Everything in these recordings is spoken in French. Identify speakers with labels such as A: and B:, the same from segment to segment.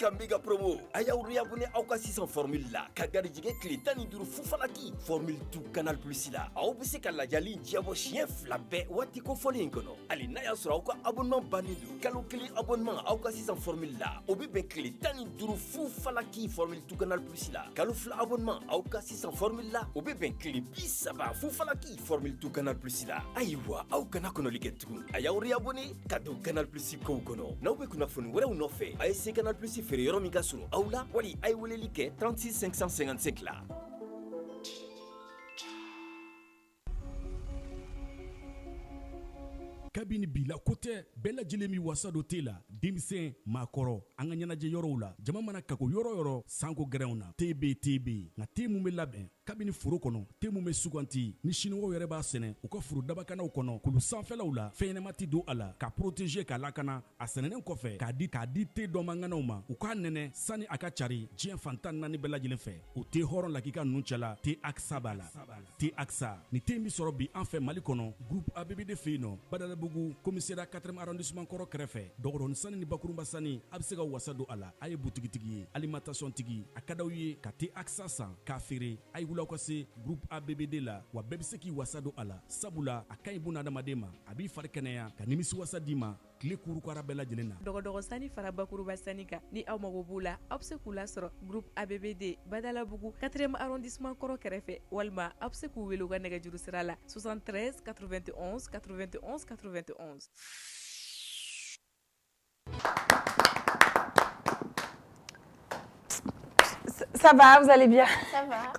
A: ka méga promo a y'aw réabonné aw ka sisan formule la ka garijɛgɛ tile 15 fufalaki formule 2 canal plus la aw bɛ se ka lajali diɲɛbɔ siɲɛ 2 bɛɛ waati kofɔlen in kɔnɔ hali n'a y'a sɔrɔ aw ka abonnement bannen don kalo 1 abonnement aw ka sisan formule la o bɛ bɛn tile 15 fufalaki formule 2 canal plus la kalo 2 abonnement aw ka sisan formule la o bɛ bɛn tile 30 fufalaki formule 2 canal plus la ayiwa aw kana kɔnɔli kɛ tugun a y'aw réabonné ka don canal plus kow kɔnɔ n'aw bɛ kunnafoni wɛrɛw nɔfɛ a ye se canal plus feere yɔrɔ min ka surun aw la wali a ye weleli kɛ 36 555 la.
B: kabini bila kotɛ bɛɛ lajɛlen min wasa dɔ tɛ la denmisɛn maakɔrɔ an ka ɲɛnajɛ yɔrɔw la jama mana kago yɔrɔ yɔrɔ sanko gɛrɛnw na tb nka te mun bɛ labɛn kabini foro kɔnɔ te mun bɛ suganti ni siniwaw yɛrɛ b'a sɛnɛ u ka foro dabakanaw kɔnɔ kulu sanfɛlaw la fɛn ɲɛnama ti don a la ka protéger k'a lakana a sɛnɛnen kɔfɛ k'a di te dɔmanganaw ma u k'a nɛnɛ sani a ka cari diɲɛ fantan 4 bɛɛ lajɛlen fɛ o te hɔrɔn lakika ninnu cɛla te aksa b'a la te aksa ni te min sɔrɔ bi an fɛ mali kɔnɔ groupe abbd fɛ yen nɔ badalabugu commissariat 4e arrondissement kɔrɔ kɛrɛfɛ dɔgɔdɔni sani ni bakurunba sani a bɛ se ka wasa don a la a ye butigitigi ye alimentation tigi a ka d'aw ye ka te aksa san k'a feere a ye wuli aw ka se groupe abbd la wa bɛɛ bɛ se k'i wasa don a la sabula a ka ɲi buna adamaden ma a b'i fari kɛnɛya ka nimisi wasa d'i ma tile kurukara bɛɛ lajɛlen na
C: dɔgɔdɔgɔ sani fara bakuruba sani kan ni aw mago b'u la aw bɛ se k'u lasɔrɔ groupe abbd badalabugu 4e arrondissement kɔrɔ kɛrɛfɛ walima aw bɛ se k'u wele u ka nɛgɛjuru sira la 73 91 91 91.
D: Ça va, vous allez bien?
E: Ça va.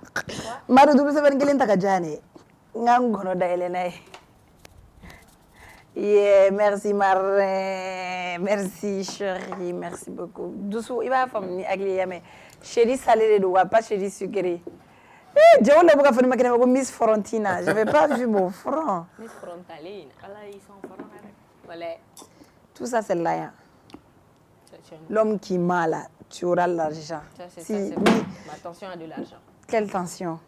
D: Maru double seven kelen ta ka jane. Ngam gono da Elena. Yeah, merci Marin. Merci chérie, merci beaucoup. Doucou, il va famni agli mais chérie salé de doigts, pas chérie sucré. Eh, Dieu on a beaucoup fait ma Miss Frontina. Je vais pas vu mon front.
E: Miss Frontaline. Voilà, ils sont forts. Voilà.
D: Tout ça c'est là. L'homme qui m'a là, tu auras l'argent.
E: Ça, c'est
D: si,
E: ça, c'est ma tension a de l'argent.
D: Quelle tension?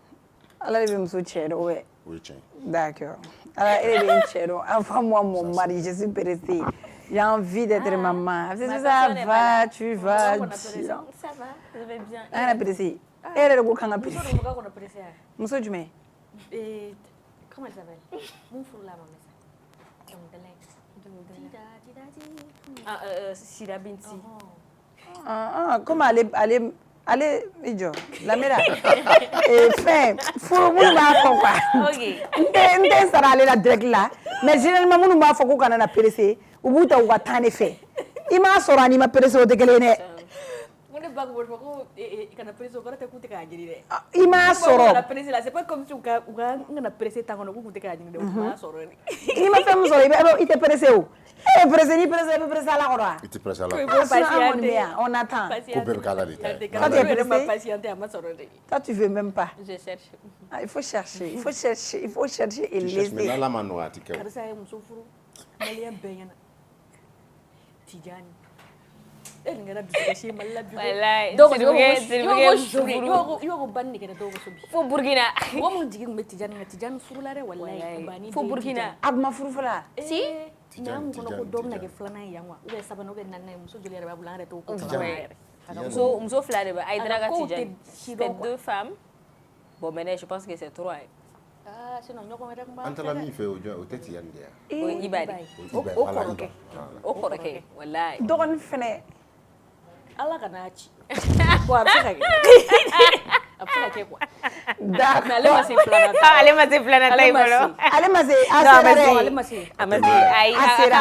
D: Alors, il veut me soutenir, ouais.
F: Oui, tiens.
D: D'accord. Alors, elle est bien chère. Enfin, moi, mon mari, je suis pressée. J'ai envie d'être maman. Ça va, tu vas.
E: Ça va, je vais bien.
D: Elle est pressée. Elle est beaucoup pressée. Monsieur Dumé.
E: Comment elle s'appelle? Mon four là, maman. Sida Binti.
D: Comment allez, idiot. La mère. Fin, faut nous va quoi. OK. N'était ça aller la direct là. Mais généralement nous va faut qu'on a pressé. Ou bout ou va t'en effet. Il m'a sorti ni m'a pressé au déclencher. Il m'a sorti.
E: C'est pas comme si on a pressé tant qu'on a beaucoup de cas. Il m'a sorti.
D: Il m'a fait me sortir. Il était pressé où? Eh, pressé ni pressé à la croix.
F: Il était pressé à la croix.
D: On attend. Toi, tu veux même pas.
E: Je cherche.
D: Il faut chercher. Il faut chercher. Il faut chercher et laisser.
F: Mais là, manoir, tu sais.
E: Fo Burkina.
D: Fo Burkina. Agma furufula.
E: Si. Muso fila de ba Aïdara Tidjane. C'est 2 femmes. Bon maintenant je pense que c'est 3. Ah, sinon ñoko rek ba.
F: Anta la mi fe o tete yande.
E: Ibadi. O koreke. Wallahi.
D: Dogon fene.
E: Allah kana ci. Ko absaka. Absaka quoi.
D: D'accord.
E: Mais allez masser planata ibolo.
D: Ale mase
E: Amasi ai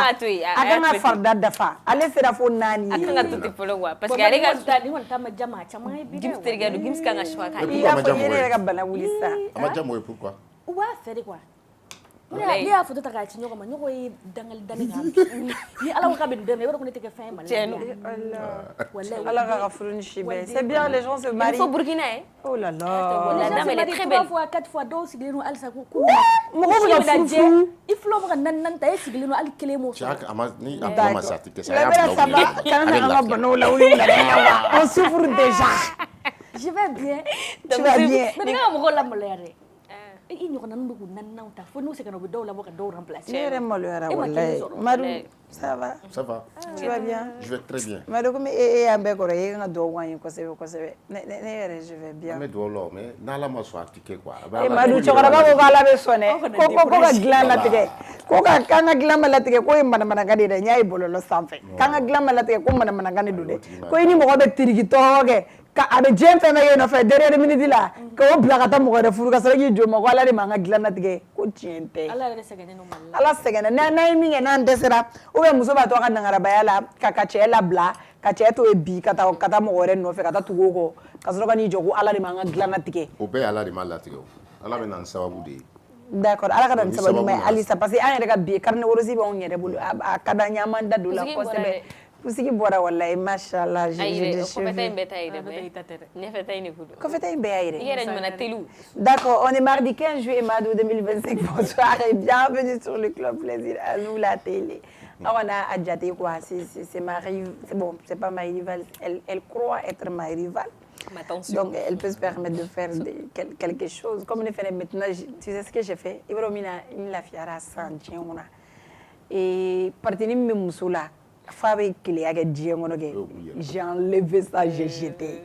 E: atui.
D: Aganga farda dafa. Ale sera fo nani.
E: Akanga tuti polo wa parce que ale ga tani won tama jama chama bi. Gims terga do gims kanga shwa ka.
D: Il a fait yere ga bana wulisa.
F: Amajamo pourquoi?
E: Wa fere quoi. Ni a foto ta ka ci ñoko ma ñoko yi dangal ga. Ni ala ko kabin dem wala ko nete ke fin ma.
D: Allah ga gafurun shibe. C'est bien les gens se marient.
E: Il faut Burkina.
D: Oh là là.
E: La dame elle est très belle.
D: 3 fois 4 fois do sigilenu al sa ko. Mo ko ga fufu.
E: Il faut mo nan ta sigilenu al kele mo.
F: Chak ni abama sati ke sa ya.
D: Quand on bono la oui la on souffre déjà.
E: Je vais bien.
D: Tu vas bien.
E: Mais nga mo ko la mo lere. i ɲɔgɔnna ninnu bɛ k'u naaninan ta fo n'u seginna u bɛ dɔw labɔ ka dɔw remplacer.
D: Ne yɛrɛ maloyara
E: E ma
D: wallahi.
E: kelen sɔrɔ.
D: Madu, ça va?
F: Ça va?
D: Tu vas bien?
F: Je vais très bien.
D: Madu, komi e y'an bɛɛ kɔrɔ, e ka dugawu k'an ye kosɛbɛ kosɛbɛ. Ne yɛrɛ je vais bien.
F: An bɛ dugawu la o mais n'Ala ma sɔn a ti kɛ quoi.
D: E Madu, cɛkɔrɔba ko k'Ala bɛ sɔn dɛ. Ko ka dilan latigɛ. Ko k'an ka dilan ma latigɛ k'o ye manamanakan de ye dɛ. N y'a ye bɔlɔlɔ sanfɛ. K'an ka dilan ma latigɛ ko manamanakan de don dɛ. Ko i ni mɔgɔ bɛ tirikitɔ kɛ. A bɛ diɲɛ fɛn bɛɛ k'e nɔfɛ dernière minute la k'o bila ka taa mɔgɔ wɛrɛ furu ka sɔrɔ k'i jɔ ma ko Ala de m'an ka dilan latigɛ ko tiɲɛ tɛ.
E: Ala yɛrɛ sɛgɛnnen don Mali la.
D: Ala sɛgɛnna n'an ye min kɛ n'an dɛsɛra ou bien muso b'a to a ka nangarabaya la ka cɛ labila ka cɛ to yen bi ka taa mɔgɔ wɛrɛ nɔfɛ ka taa tugu o kɔ ka sɔrɔ ka n'i jɔ ko Ala de m'an ka dilan latigɛ.
F: O bɛɛ ye Ala de m'a latigɛ o. Ala bɛ na ni sababu de ye.
D: D'accord Ala ka na ni sababu ɲuman ye halisa parce que an yɛrɛ ka bi carnet rose b'anw yɛrɛ bolo a ka d'an ye an m'an da don o la kosɛbɛ. Pusigi bɔra wallahi machallah je
G: kɔfɛta in bɛɛ ta ye dɛ ɲɛfɛta in de ko don.
D: Kɔfɛta in bɛɛ y'a yɛrɛ.
G: I yɛrɛ ɲumanna teliw.
D: D'accord, on est mardi 15 juillet Madou 2025. Bonsoir et bienvenue sur le Club Plaisir à nous la télé. Alors on a Adjaté quoi, c'est ma rivale, c'est bon, c'est pas ma rivale, elle croit être ma rivale. Donc elle peut se permettre de faire quelque chose. Comme on fait maintenant, tu sais ce que j'ai fait? Il va me la fiara sans tien et partenaire me musula. Fabe kile ake diɲɛ kɔnɔ kɛ j'ai enlevé ça j'ai jeté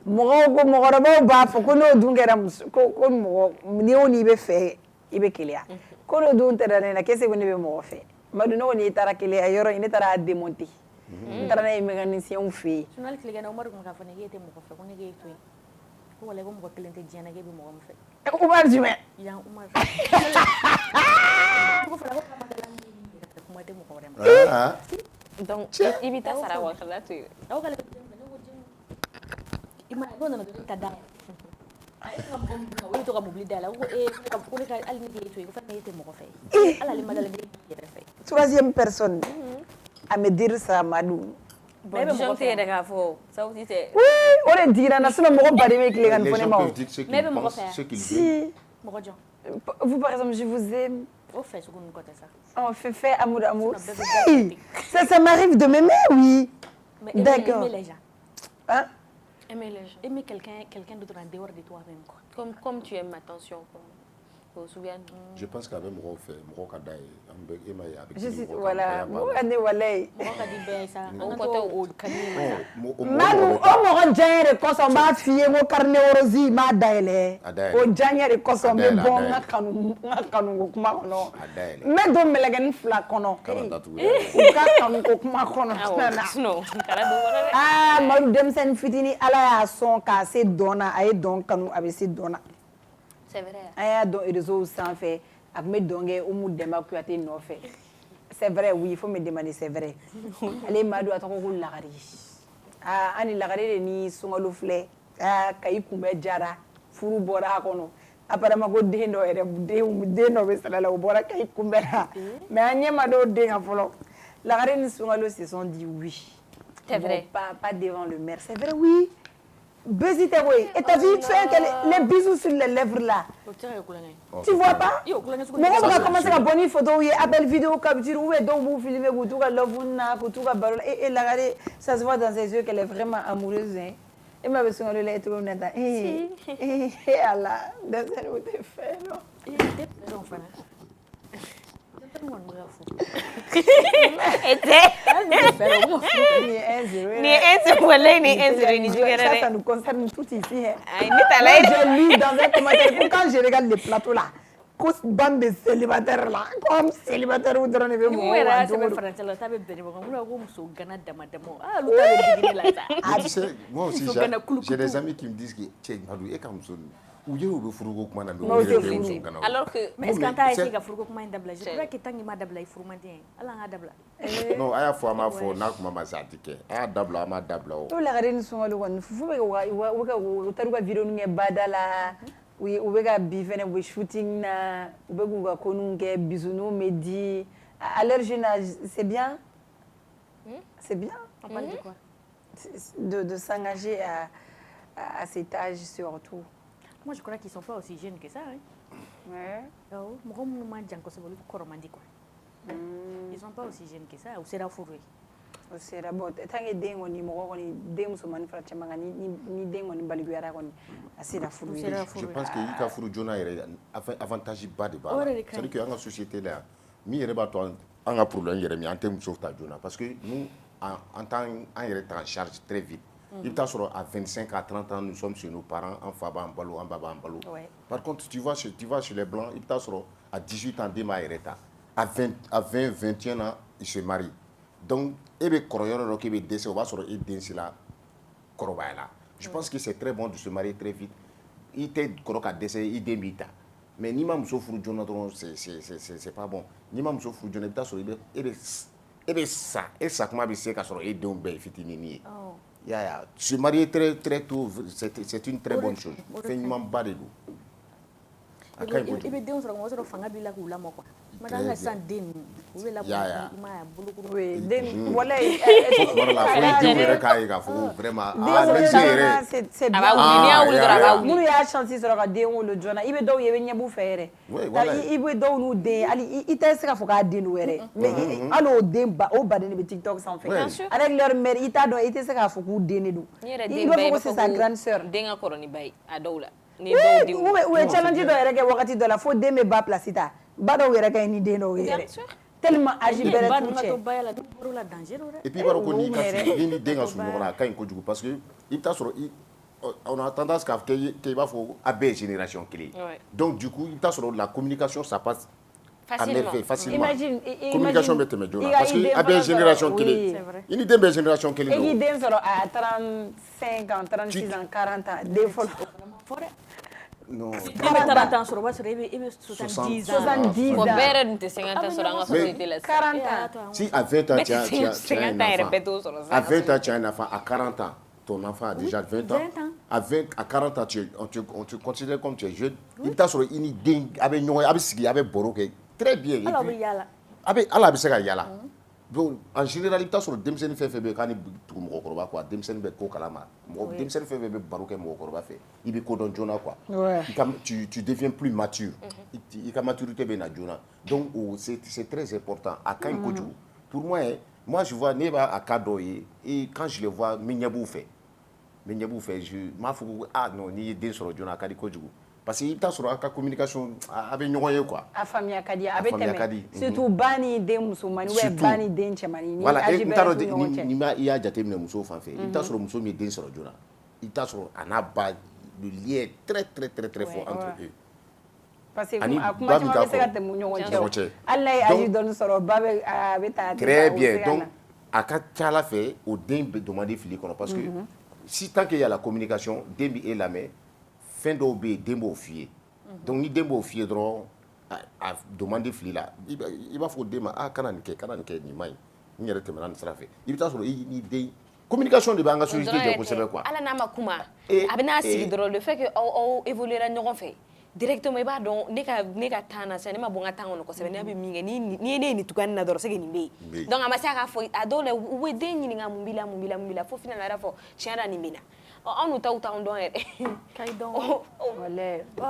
D: mɔgɔkɔrɔbaw b'a fɔ ko n'o dun kɛra muso ko mɔgɔ n'i y'o n'i bɛ fɛ i bɛ keleya ko n'o dun tɛra ne na qu'est-ce que ne bɛ mɔgɔ fɛ Madu ne kɔni taara keleya yɔrɔ in ne taara démonter n taara n'a ye mécanicienw fɛ yen.
E: Journal tilegɛnna Umaru tun bɛ k'a fɔ ne k'e tɛ mɔgɔ fɛ ko ne k'e to yen ko walahi ko mɔgɔ kelen tɛ diɲɛ na k'e bɛ mɔgɔ min fɛ.
D: Umaru jumɛn?
E: Yan Umaru. Ko fɔra ko kama kɛla min ye kuma tɛ mɔgɔ wɛrɛ ma.
G: Donc i bɛ taa sara wa kala to yen.
E: Aw k'ale bɛ ne ko jɛn i ma n'o nana dɔrɔn i ta da a ye ka mɔgɔ min ka wele to ka mobili da la ko ko ne ka hali ne k'e to yen ko fɛn e tɛ mɔgɔ fɛ hali ale ma dalen bɛ yɛrɛ fɛ.
D: Troisième personne à me dire ça Madu.
G: Bon disons tɛ yɛrɛ k'a fɔ sabu tɛ.
D: Oui o de digira n na sinon mɔgɔ baden bɛ tile ka nin fɔ ne ma o.
E: Mais bɛ mɔgɔ fɛ yan.
D: Si.
E: Mɔgɔ jɔn.
D: Vous par exemple je vous aime.
E: O fɛ sugu ninnu kɔ tɛ sa.
D: Oh, fait amour. Si, ça m'arrive de m'aimer, oui.
E: Mais
D: d'accord.
E: Aimer les gens.
D: Hein?
G: Aimer les gens.
E: Aimer quelqu'un d'autre en dehors de toi-même.
G: Comme tu aimes attention.
F: Je pense qu'avec mɔgɔw fɛ mɔgɔ ka d'a ye an bɛ e ma ye a bɛ
D: Je suis voilà mɔgɔ ka ne walayi.
E: Mɔgɔ ka di bɛɛ ye sa. An ka
G: Côté
E: to o ka di ye sa.
D: Madu o mɔgɔ diyaɲɛ de kosɔn n b'a f'i ye ko carnet rose n b'a dayɛlɛ. O diyaɲɛ de kosɔn n bɛ bɔ n ka kanuko kuma kɔnɔ. N bɛ don mɛlɛkɛnin 2 kɔnɔ. U ka kanuko kuma kɔnɔ. Ah Madu denmisɛnnin fitinin Ala y'a sɔn k'a se dɔn na a ye dɔn kanu a bɛ se dɔn na.
G: C'est vrai.
D: An y'a dɔn réseau sanfɛ a tun bɛ dɔn kɛ Umu Dɛnba Kuyate nɔfɛ. C'est vrai oui il faut me demander c'est vrai. Ale Madu a tɔgɔ ko Lagari. Ah an ni Lagari de ni Sunkalo filɛ. Ah Kayi kunbɛ jara furu bɔra a kɔnɔ. Apparemment ko den dɔ yɛrɛ den dɔ bɛ sara la o bɔra Kayi kunbɛ la. Mais an ɲɛ ma dɔw den kan fɔlɔ. Lagari ni Sunkalo se sont dit oui.
G: C'est vrai.
D: Pas devant le maire. C'est vrai oui. Besite oui. Et t'as vu les bisous sur les lèvres là. Tu vois pas? Mɔgɔ bɛ ka commencer ka bɔ ni photo ye appel vidéo capture ou bien dɔw b'u filmer k'u t'u ka love na k'u t'u ka baro la et Lagare ça se voit dans ses yeux qu'elle est vraiment amoureuse hein. E ma bɛ Sunkalo la e cogo min na tan Ala denmisɛnnin o tɛ fɛn dɔn. Ça nous concerne tout ici. J'ai lu dans un commentaire quand je regarde les plateaux là, bande de célibataires là, comme célibataires ou donnez vous
E: moi là
F: aussi j'ai des amis qui me disent que tiens Madu e ka muso ou je veux furuko kuma na
G: alors que
E: mais est-ce que t'as essayé ka furuko kuma dabla je crois que tant ma dabla i furu man den ala nga dabla
F: non aya fo ma fo na kuma ma satike aya dabla ma dabla o
D: to Lagare ni Sunkalo kɔni fufu bɛ u taru ka vidéo ninnu kɛ bada la u bɛ ka bi fɛnɛ u bɛ shooting na u bɛ k'u ka koninw kɛ bisouninw bɛ di à leur jeune âge c'est bien
E: on parle de quoi
D: de s'engager à cet âge surtout.
E: Moi je crois qu'ils sont pas aussi jeunes que ça hein.
D: Ouais.
E: Oh mɔgɔ minnu ma jan kosɛbɛ olu kɔrɔ man di quoi. Ils sont pas aussi jeunes que ça ou sera furu
D: o sera bon tant que den kɔni mɔgɔ kɔni den musomanni fara cɛman kan ni den kɔni baliguyara kɔni a sera furu ye.
F: Je pense que i ka furu joona yɛrɛ avantage ba de b'a la. C'est-à-dire que an ka société la yan min yɛrɛ b'a to an ka problème yɛrɛ min an tɛ muso ta joona parce que nous en tant an yɛrɛ ta en charge très vite. I bɛ taa sɔrɔ à 25 à 30 ans nous sommes chez nos parents an fa b'an balo an ba b'an balo. Par contre tu vas chez les blancs i bɛ taa sɔrɔ à 18 ans den b'a yɛrɛ ta à 20 21 ans il se marie. Donc e bɛ kɔrɔ yɔrɔ dɔ k'e bɛ dɛsɛ o b'a sɔrɔ e den sera kɔrɔbaya la. Je pense que c'est très bon de se marier très vite. I tɛ kɔrɔ ka dɛsɛ i den b'i ta mais n'i ma muso furu joona dɔrɔn c'est pas bon. N'i ma muso furu joona i bɛ taa sɔrɔ e bɛ sa e sakuma bɛ se ka sɔrɔ e denw bɛɛ ye fitinin ye. Se marier très tôt c'est une très bonne chose. Fɛn ɲumanba de don. A ka ɲi kojugu.
E: I bɛ denw sɔrɔ o sɔrɔ fanga b'i la k'u lamɔ quoi. Madame la san den u bɛ lamɔ i ma bolokuru.
D: Den wala
F: den yɛrɛ k'a ye k'a fɔ vraiment den yɛrɛ
G: a b'a wuli n'i y'a wuli dɔrɔn a b'a wuli.
D: N'u y'a chance sɔrɔ ka den wolo joona i bɛ dɔw ye i bɛ ɲɛ b'u fɛ yɛrɛ. I bɛ dɔw n'u den hali i tɛ se ka fɔ k'a den don yɛrɛ mais hali o den o baden de bɛ TikTok sanfɛ avec leur mère i t'a dɔn i tɛ se k'a fɔ k'u den de don. I b'a fɔ ko c'est sa grande sœur.
G: Den ka kɔrɔ ni ba ye a dɔw la.
D: U ye challenge dɔ yɛrɛ kɛ wagati dɔ la fo den bɛ ba place ta ba dɔw yɛrɛ ka ɲi ni den dɔw ye yɛrɛ tellement âge bɛrɛ t'u cɛ.
F: Et puis i b'a dɔn ko n'i ni den ka surun ɲɔgɔn na a ka ɲi kojugu parce que i bɛ taa sɔrɔ on a tendance k'a kɛ i b'a fɔ a bɛɛ ye génération kelen donc du coup i bɛ taa sɔrɔ la communication ça passe à merveille facilement communication bɛ tɛmɛ joona parce que a bɛɛ ye génération kelen i ni den bɛɛ ye génération kelen
D: don. I k'i den sɔrɔ à 35 ans 36 ans 40 ans den fɔlɔ.
F: Non.
E: I bɛ 30 ans sɔrɔ o b'a sɔrɔ i bɛ 70 ans.
D: 70 ans.
G: Bon bɛɛ yɛrɛ dun tɛ 50 ans sɔrɔ an ka société la.
D: 40 ans.
F: Si à 20 ans tu as un enfant, à 20 ans tu as un enfant, à 40 ans ton enfant a déjà 20 ans. À 40 ans on te considère comme tu es jeune. I bɛ taa sɔrɔ i ni den a bɛ ɲɔgɔn ye a bɛ sigi a bɛ baro kɛ très bien.
E: Ala bɛ yala.
F: Ala bɛ se ka yala. Donc en général i bɛ taa sɔrɔ denmisɛnnin fɛn fɛn bɛ yen k'a ni tugu mɔgɔkɔrɔba quoi denmisɛnnin bɛ ko kalama denmisɛnnin fɛn fɛn bɛ baro kɛ mɔgɔkɔrɔba fɛ i bɛ ko dɔn joona quoi tu deviens plus mature i ka maturité bɛ na joona donc c'est très important a ka ɲi kojugu pour moi je vois ne b'a cas dɔw ye et quand je les vois n bɛ ɲɛ b'u fɛ je m'a fɔ ko non n'i ye den sɔrɔ joona a ka di kojugu parce que i bɛ taa sɔrɔ a ka communication a bɛ ɲɔgɔn ye quoi.
D: A faamuya ka di a bɛ tɛmɛ surtout ba ni den musomanni ou bien ba ni den cɛmanni ni âge bɛrɛ t'u ni ɲɔgɔn cɛ.
F: N'i y'a jateminɛ musow fan fɛ i bɛ taa sɔrɔ muso min ye den sɔrɔ joona i bɛ taa sɔrɔ a n'a ba le lien est très fort entre eux.
D: Parce que a kuma caman bɛ se ka tɛmɛ u ɲɔgɔn cɛ hali n'a ye âge dɔɔni sɔrɔ ba bɛ a bɛ taa.
F: Très bien donc a ka ca Ala fɛ o den bɛ demander fili kɔnɔ parce que si tant qu'il y a la communication den bɛ e lamɛn fɛn dɔw bɛ yen den b'o f'i ye donc ni den b'o f'i ye dɔrɔn a demander fili la i b'a fɔ den ma kana nin kɛ nin ma ɲi n yɛrɛ tɛmɛna nin sira fɛ i bɛ taa sɔrɔ i ni den communication de b'an ka société jɛ kosɛbɛ quoi.
G: Ala n'a ma kuma a bɛ n'a sigi dɔrɔn le fait que aw évoluera ɲɔgɔn fɛ directement i b'a dɔn ne ka temps na sisan ne ma bɔ n ka temps kɔnɔ kosɛbɛ ne bɛ min kɛ ni ye ne ye nin tugu nin na dɔrɔn c'est que nin bɛ yen donc a ma se k'a fɔ a dɔw la u bɛ den ɲininka mun b'i la fo final la yɛrɛ fɔ tiɲɛ na nin bɛ na. Anw n'u t'anw dɔn yɛrɛ. Kayi dɔn.
D: Walayi. U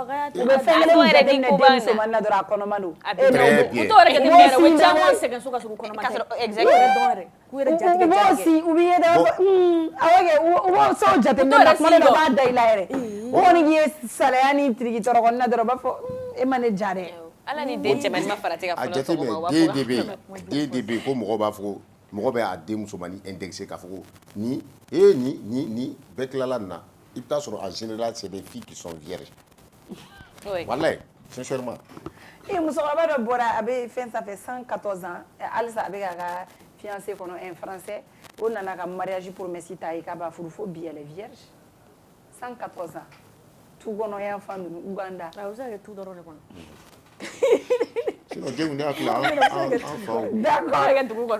D: bɛ fɛn kelen min jateminɛ den musomanni na dɔrɔn a kɔnɔma don.
F: Très bien.
E: U t'o yɛrɛ jateminɛ yɛrɛ u bɛ caman sɛgɛn so ka sɔrɔ u kɔnɔma tɛ.
G: Exactement.
E: K'u yɛrɛ jatigɛ jatigɛ.
D: U b'i ye dɛ awɔ kɛ u b'o so jateminɛ la tuma dɔ b'a da i la yɛrɛ. O kɔni k'i ye salaya ni tiriki tɔrɔ kɔnɔna dɔrɔn u b'a fɔ e ma ne ja dɛ.
G: Ala ni den cɛmannin ma farati ka
F: fɔlɔ sɔgɔma. Den de bɛ yen ko mɔgɔ b'a fɔ mɔgɔ bɛ a den musomanni indexé k'a fɔ ko ni bɛɛ tilala nin na. I bɛ taa sɔrɔ en général c'est des filles qui sont vierges. Walayi sincèrement.
D: Musokɔrɔba dɔ bɔra a bɛ fɛn sanfɛ 114 ans halisa a bɛ k'a ka fiancé kɔnɔ un français o nana ka mariage promesse ta ye k'a b'a furu fo bi elle est vierge 114 ans tu kɔnɔ yan fan ninnu Uganda.
E: A bɛ se ka kɛ tu dɔrɔn de kɔnɔ.
F: Sinon denw ne hakili la an faw.
D: D'accord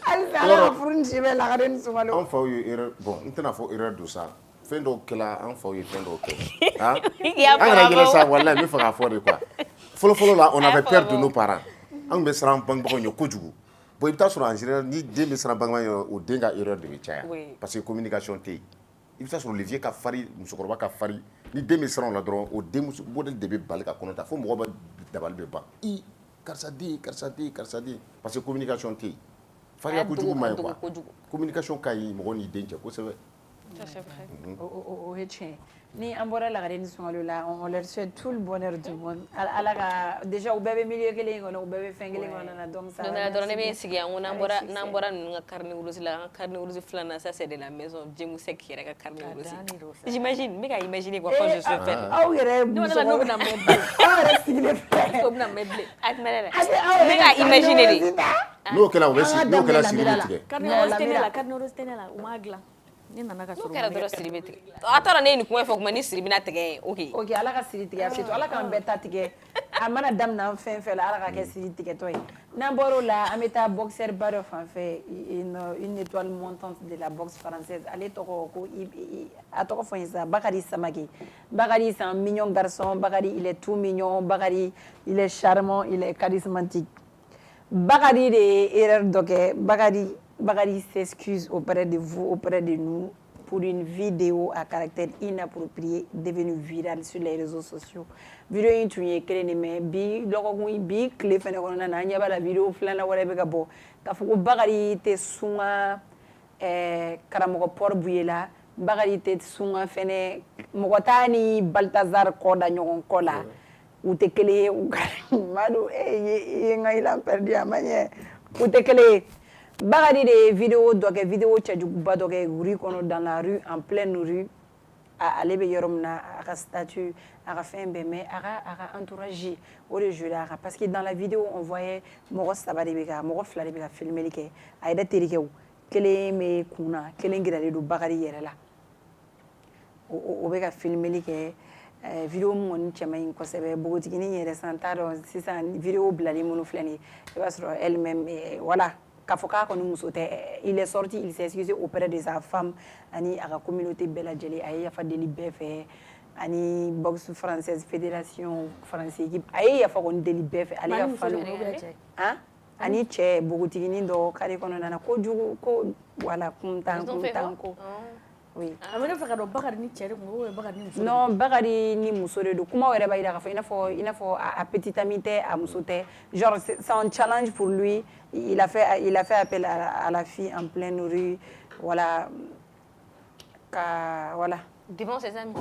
D: halisa ala ka furu ni si bɛ lakare ni sunkalo.
F: An faw ye erreur bon n tɛna fɔ erreur don sa fɛn dɔw kɛla an faw ye fɛn dɔw kɛ an kana yɛlɛ sa walayi n bɛ fɛ k'a fɔ de quoi fɔlɔ la on avait peur de nos parents an tun bɛ siran bangebagaw ɲɛ kojugu bon i bɛ taa sɔrɔ en général ni den bɛ siran bangebagaw ɲɛ o den ka erreur de bɛ caya parce que communication tɛ yen i bɛ taa sɔrɔ levier ka farin musokɔrɔba ka farin ni den bɛ siran o la dɔrɔn o den modèle de bɛ bali ka kɔnɔ ta fo mɔgɔ bɛ dabali bɛ ban karisa den parce que communication tɛ yen Fariya kojugu ma ye quoi. Communication ka ɲi mɔgɔ n'i den cɛ kosɛbɛ.
D: O ye tiɲɛ. Ni an bɔra lagare ni sunkalo la, on leur souhaite tout le bonheur du monde. Ala ka déjà u bɛɛ bɛ milieu kelen kɔnɔ, u bɛɛ bɛ fɛn kelen kɔnɔ na donc ça.
G: Donc dɔrɔn ne bɛ sigi yan ko n'an bɔra ninnu ka carnet rouge la, an ka carnet rouge filanan ça c'est de la maison Djemousek yɛrɛ ka carnet rouge. J'imagine, n bɛ ka imaginer quoi quand je suis faite.
D: Aw yɛrɛ muso
E: n'o bɛna mɛn bilen.
D: Aw yɛrɛ sigilen filɛ.
E: N'o bɛna mɛn bilen.
G: A tuma dɛ. N bɛ ka imaginer de.
F: N'o kɛra u bɛ sigi, n'o kɛra sigi bɛ tigɛ.
E: Carnet rouge tɛ ne la, carnet rouge tɛ ne la, u m'a dilan. Ne nana ka sɔrɔ.
G: N'o kɛra dɔrɔn siri bɛ tigɛ. A taara ne ye nin kuma fɔ kuma ni siri bɛna tigɛ ok.
D: Ok ala ka siri tigɛ surtout ala k'an bɛɛ ta tigɛ a mana daminɛ fɛn fɛn la ala ka kɛ siri tigɛtɔ ye n'an bɔr'o la an bɛ taa boxeur ba dɔ fan fɛ une étoile montante de la boxe française ale tɔgɔ ko a tɔgɔ fɔ n ye sa Bakary Samake. Bakary c'est un mignon garçon. Bakary il est tout mignon. Bakary il est charmant, il est charismatique. Bakary de ye erreur dɔ kɛ Bakary s'excuse auprès de vous, auprès de nous, pour une vidéo à caractère inapproprié devenue virale sur les réseaux sociaux. Vidéo in tun ye kelen de mais bi lɔgɔkun bi tile fɛnɛ kɔnɔna na an ɲɛ b'a la vidéo filanan wɛrɛ bɛ ka bɔ k'a fɔ ko Bakary tɛ sunga karamɔgɔ Paul Buye la. Bakary tɛ sunga fɛnɛ mɔgɔ t'a ni Baltazar kɔ da ɲɔgɔn kɔ la. U tɛ kelen ye u ka Madu ye n ka ilan perdu a ma ɲɛ u tɛ kelen ye. Bakary de ye vidéo dɔ kɛ vidéo cɛjuguba dɔ kɛ rue kɔnɔ dans la rue en pleine rue ale bɛ yɔrɔ min na a ka statut a ka fɛn bɛɛ mais a ka entourage o de joué a kan parce que dans la vidéo on voyait mɔgɔ saba de bɛ ka mɔgɔ fila de bɛ ka filmeli kɛ a yɛrɛ terikɛw kelen bɛ kun na kelen giralen don Bakary yɛrɛ la o bɛ ka filmeli kɛ vidéo mun kɔni cɛ man ɲi kosɛbɛ bogotiginin yɛrɛ san t'a dɔn sisan vidéo bilalen minnu filɛ nin ye i b'a sɔrɔ elle-même voilà. K'a fɔ k'a kɔni muso tɛ il est sorti il s'est excusé auprès de sa femme ani a ka communauté bɛɛ lajɛlen a ye yafa deli bɛɛ fɛ ani boxe française fédération français équipe a ye yafa kɔni deli bɛɛ fɛ ale ka falo ani cɛ bogotiginin dɔ kare kɔnɔna na kojugu ko voilà kuntan ko oui.
E: A bɛ ne fɛ ka dɔn Bakary ni cɛ de kun ou Bakary ni muso.
D: Non Bakary ni muso de don kumaw yɛrɛ b'a jira k'a fɔ i n'a fɔ a petite amie tɛ a muso tɛ genre c'est un challenge pour lui il a fait appel à la fille en pleine rue voilà voilà
G: devant ses amis.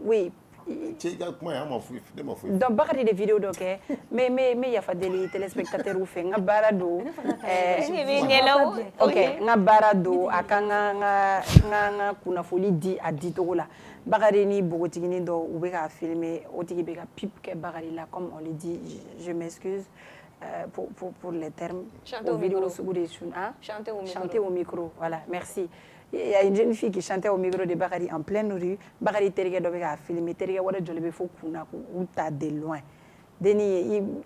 D: Oui. Donc Bakary de vidéo dɔ kɛ mais yafa deli téléspectateur fɛ n ka baara don ok n ka baara don a ka n ka kunnafoni di a dicogo la Bakary ni bogotiginin dɔ u bɛ ka filmer o tigi bɛ ka pipe kɛ Bakary la comme on le dit je m'excuse pour les termes au vidéo sugu de sun chanter au micro voilà merci. Il y a une jeune fille qui chantait au micro de Bakary en pleine rue. Bakary terikɛ dɔ bɛ k'a filmer terikɛ wɛrɛ jɔlen bɛ fo kunna k'u ta de loin. Deni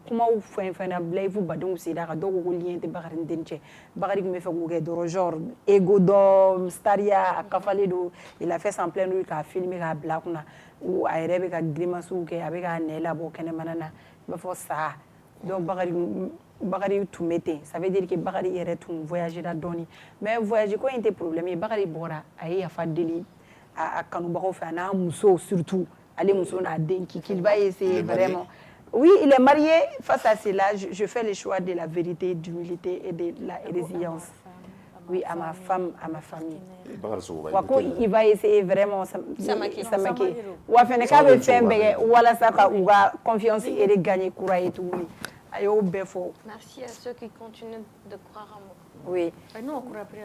D: kumaw fɛn fɛn na bila i fo badenw sera ka dɔw ko ko lien tɛ Bakary ni den cɛ. Bakary tun bɛ fɛ k'o kɛ dɔrɔn genre ego dɔ staria a kafalen don il a fait ça en pleine rue k'a filmer k'a bila a kunna a yɛrɛ bɛ ka grimaces kɛ a bɛ k'a nɛ labɔ kɛnɛmana na i b'a fɔ sa donc Bakary tun bɛ ten ça veut dire que Bakary yɛrɛ tun voyagera dɔɔni mais voyage ko in tɛ problème ye Bakary bɔra a ye yafa deli a kanubagaw fɛ a n'a muso surtout ale muso n'a den qu'il va essayer vraiment. Oui, il est marié. Face à cela, je fais le choix de la vérité, d'humilité et de la résilience. Oui, à ma femme, à ma famille. Il va essayer vraiment Samake. Wa fɛnɛ k'a bɛ fɛn bɛɛ kɛ walasa ka u ka confiance regagner kura ye tuguni. A y'o bɛɛ fɔ.
G: Merci à ceux qui continuent de croire en moi.
D: Oui.
E: Nous on croit après.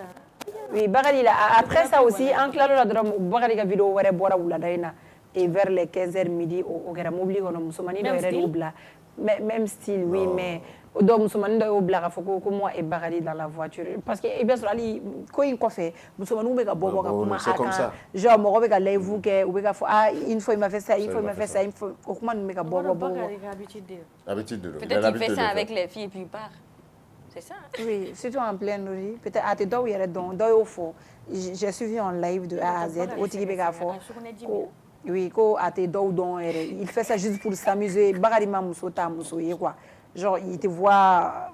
D: Oui, Bakary là après ça aussi en claro la dɔrɔn Bakary ka vidéo wɛrɛ bɔra wulada in na et vers les 15h midi o kɛra mobili kɔnɔ musomanin dɔ yɛrɛ y'o bila même style oui mais donc musomanin dɔ y'o bila k'a fɔ ko moi et Bakary dans la voiture parce que i bɛ sɔrɔ hali ko in kɔfɛ musomaninw bɛ ka bɔ ka kuma a kan genre mɔgɔ bɛ ka live kɛ u bɛ ka fɔ ah une fois il m'a fait ça une fois il m'a fait ça o kuma ninnu bɛ ka bɔ
F: habitude de
G: peut-être qu'il fait ça avec les filles et puis il part. C'est ça.
D: Oui, surtout en pleine rue. Peut-être à te dɔw yɛrɛ dɔn dɔw y'o fɔ j'ai suivi en live de A à Z o tigi bɛ k'a fɔ ko oui ko a tɛ dɔw dɔn yɛrɛ il fait ça juste pour s'amuser Bakary ma muso t'a muso ye quoi genre il te voit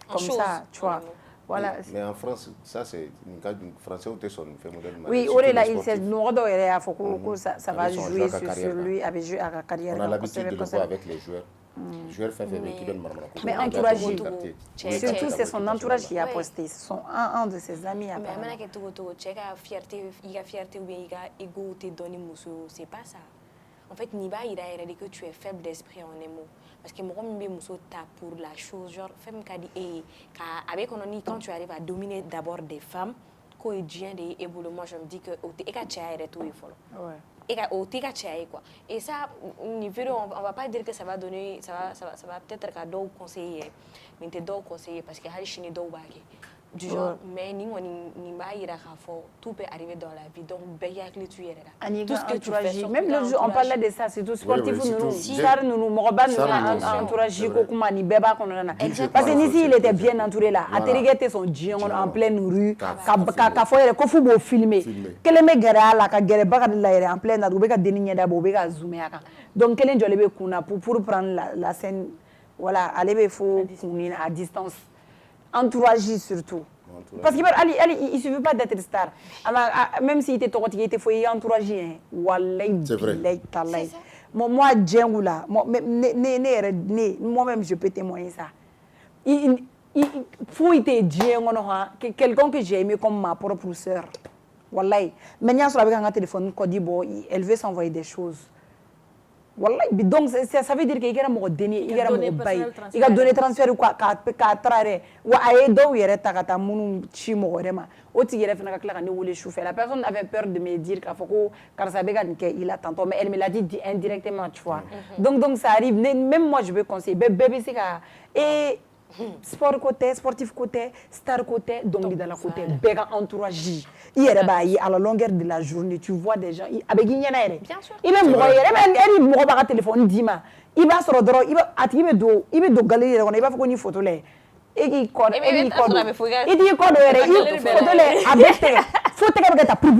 D: comme ça tu vois voilà.
F: Mais en France ça c'est une cas français ou t'es son fait modèle.
D: Oui o de la il s'est mɔgɔ dɔw yɛrɛ y'a fɔ ko ça va jouer sur lui a bɛ jouer à ka carrière.
F: On a l'habitude de le voir avec les joueurs. joueur fait qui donne marmara.
D: Mais entourage, surtout c'est son entourage qui a posté, un de ses amis a
G: mais amana ke togo check a fierté ou bien il a ego te donner muso, c'est pas ça. En fait, ni ba ira ira que tu es faible d'esprit en émo parce que moi me muso ta pour la chose genre femme ka di avec on ni quand tu arrives à dominer d'abord des femmes ko edien de ébolo moi je me dis que e ka chia ira tout il faut. Ouais. Quoi. Et ça, on va pas dire que ça va donner, ça va peut-être qu'à d'autres conseiller, mais t'es d'autres conseiller parce que Harishini d'autres du genre, mais ni tout peut arriver dans la vie, donc tout ce que tu fais.
D: Même le jour, on parlait de ça, c'est tout sportif, nous, entourage, parce que ici, il était bien entouré là. Atterrigué son dion en pleine rue, quand faut filmer. Quel est le gars là, quand il est en pleine rue, il a dénigné d'abord, il a zoomé. Donc, quel est le gars pour prendre la scène, voilà, aller à distance. Entourage surtout. Parce qu'il ne suffit pas d'être star. Alors, même s'il était torotté, il était foyer entouragé. Moi, Djengoula, moi-même, je peux témoigner ça. Il faut être Djengoula, quelqu'un que j'ai aimé comme ma propre sœur. Wallahi. Maintenant, sur un téléphone, elle veut s'envoyer des choses. Wallahi, donc ça veut dire qu'il y a un donné, il y a un bail, il y a donné transfert ou quoi, qu'à traire, ou à aider ou yere takata munu chimo vraiment. Oti yere fena kakla kani wole chauffeur. La personne avait peur de me dire qu'à foko karsabega nike il a tantôt, mais elle me l'a dit indirectement, tu vois. Donc ça arrive. Même moi je veux conseiller. Bébé c'est que et sport côté, sportif côté, star côté, donc dans la côté, béga entourage. Il y a à la longueur de la journée, tu vois des gens avec bien sûr. Il est mort, il est mort par téléphone dima. Il va se redre, il va attirer do, il va do galerie, on va faire une photo là. Et il code, il dit code, il photo là, avec photo là, ta plus.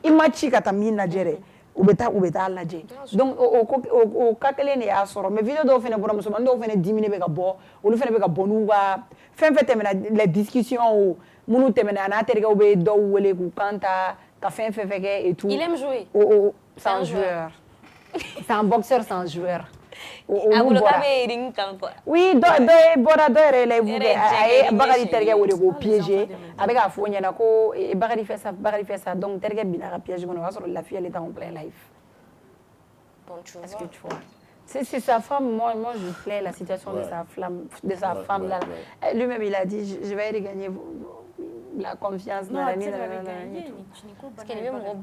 D: Il m'a dit que ta mine géré. Ubeta lajé donc au kakele ne ya soro mais vidéo do fene bora muso ndo fene 10 minutes be ka bo olu fene be ka bonu wa fen temena les discussions ou munu temena na terga ube do wele ku kanta ka fen et tout.
G: Il aime jouer.
D: C'est un joueur. C'est un boxeur, c'est un joueur. Oui, bora do ere ay bagari terga wele ko piéger avec a fo nyana ko bagari fait ça donc terga bina ka piège kono wasoro la fille elle est en plein live.
G: Bon, tu
D: est-ce que tu vois c'est sa femme moi je plains la situation de sa femme là. Lui-même il a dit je vais regagner la confiance dans la mine.
G: Parce qu'elle est même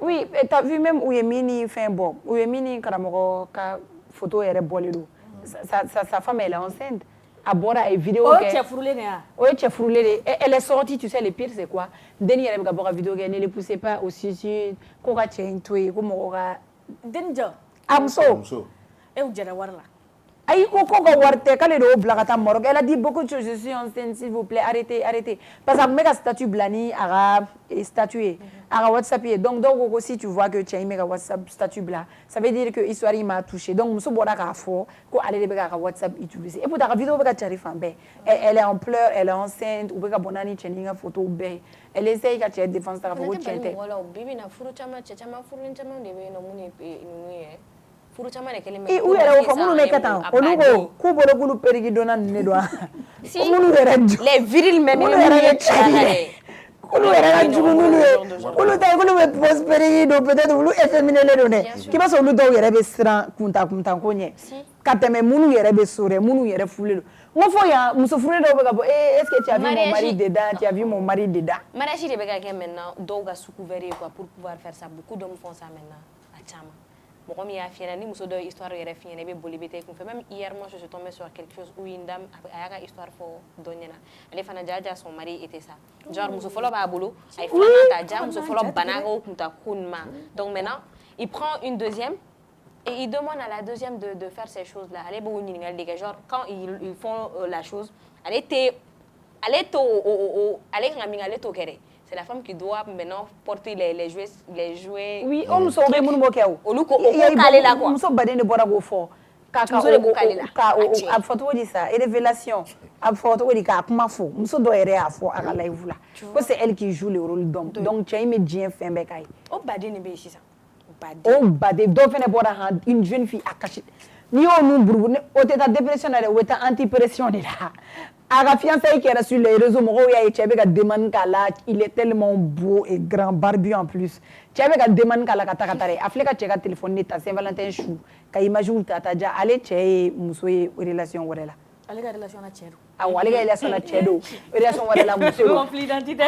D: oui, tu as vu même où est mini fin bon, où est mini karamoko ka photo est bolé sa femme elle est enceinte. Abora et vidéo elle est sortie, tu sais le pire c'est quoi? Dernière elle a vidéo elle ne le poussait pas au suicide, ko ka chain toi ko mo ka
E: denja
D: amso
E: e u jara warla.
D: Aïe, Coco, elle a dit beaucoup de choses. Je suis enceinte, s'il vous plaît, arrêtez. Parce que mes statut blani, statué, WhatsApp. Donc, si tu vois que tu as un WhatsApp statut blanc, ça veut dire que l'histoire m'a touché. Donc, je suis fort, aller les WhatsApp utiliser. Et pour ta vidéo, elle est en pleurs, elle est enceinte, ou bonani, tu as une photo, elle essaye de défendre ta photo. Et où est-ce
G: les virils même
D: est-ce que tu as vu mon mari dedans? Tu as vu mon mari dedans?
G: Mariage est maintenant donc à sous couvert quoi pour pouvoir faire ça. Beaucoup d'hommes font ça maintenant à Tchama. Bon, il y a fini, nous sommes histoire et fini, même hier moi je suis tombée sur quelque chose où une dame a une histoire pour donner. Elle fait un son mari était ça. Genre nous follow ba boulot, il faut nous follow banago kunta kunma. Donc maintenant, il prend une deuxième et il demande à la deuxième de faire ces choses là. Allez bon genre quand ils font la chose, allez c'est la femme qui doit maintenant porter les jouets.
D: Oui, on se remet mon moqueur.
G: Au lieu qu'on calé là quoi.
D: On se bat de boire au fort. A photo de ça, révélation. A photo de ça, comment faut. On se doit aller à fort à la live là. C'est elle qui joue le rôle d'homme. Donc tu as aimé bien faire bécaye.
G: Oh badé ne bé ici ça.
D: Oh badé, donc fais boire une jeune fille à cacher. n'i y'o nun burubu o tɛ taa dépression na dɛ o bɛ taa anti-pression de la a ka fiançailles kɛra sur les réseaux mɔgɔw y'a ye cɛ bɛ ka demande k'a la il est tellement beau et grand barbu en plus cɛ bɛ ka demande k'a la ka taa dɛ a filɛ ka cɛ ka téléphone de ta Saint-Valentin su ka image ta ja ale cɛ ye muso ye relation wɛrɛ la
E: ale ka relation na cɛ don
D: awɔ ale ka relation na cɛ don relation wɛrɛ la muso don
E: conflit d'identité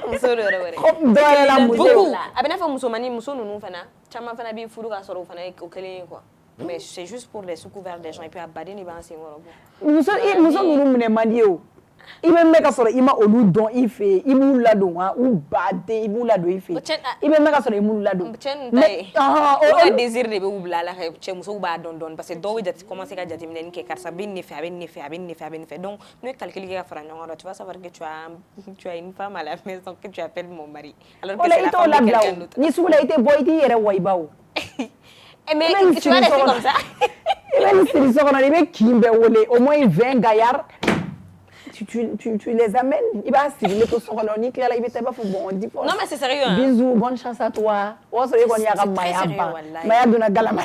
G: muso dɔ wɛrɛ
D: dɔ yɛrɛ la muso
G: a bɛ n'a fɔ musomani muso ninnu fana caman fana b'i furu k'a sɔrɔ o fana ye o kelen ye quoi mais c'est juste pour les sous-couverts des gens et puis a baden de b'an senkɔrɔ
D: muso ninnu minɛ man di ye o i bɛ mɛn ka sɔrɔ i ma olu dɔn i fɛ yen i b'u ladon wa u baden i b'u ladon i fɛ yen i bɛ mɛn ka sɔrɔ i m'u ladon
G: cɛ ninnu ta ye olu ka désir de bɛ u bila a la ka cɛ musow b'a dɔn dɔɔni parce que dɔw bɛ jate commencer ka jateminɛli kɛ karisa bɛ nin de fɛ a bɛ nin de fɛ a bɛ nin de fɛ a bɛ nin fɛ donc n'u ye calcul kɛ ka fara ɲɔgɔn kan tu vas savoir que tu as une femme à la maison que tu appelles mon mari alors que c'est la femme de quelqu'un d'autre
D: ni sugu la i tɛ bɔ i t'i yɛrɛ wa i ba o
G: mais tu vas rester comme ça
D: i bɛ nin siri so kɔnɔ i bɛ kin bɛɛ wele au moins 20 gaillards tu les amènes i b'a sirilen to so kɔnɔ n'i tilala i bɛ taa i b'a fɔ bon on dit pour
G: non mais c'est sérieux hein
D: bisous bonne chance à toi o y'a sɔrɔ i kɔni y'a ka maya ban maya donna galama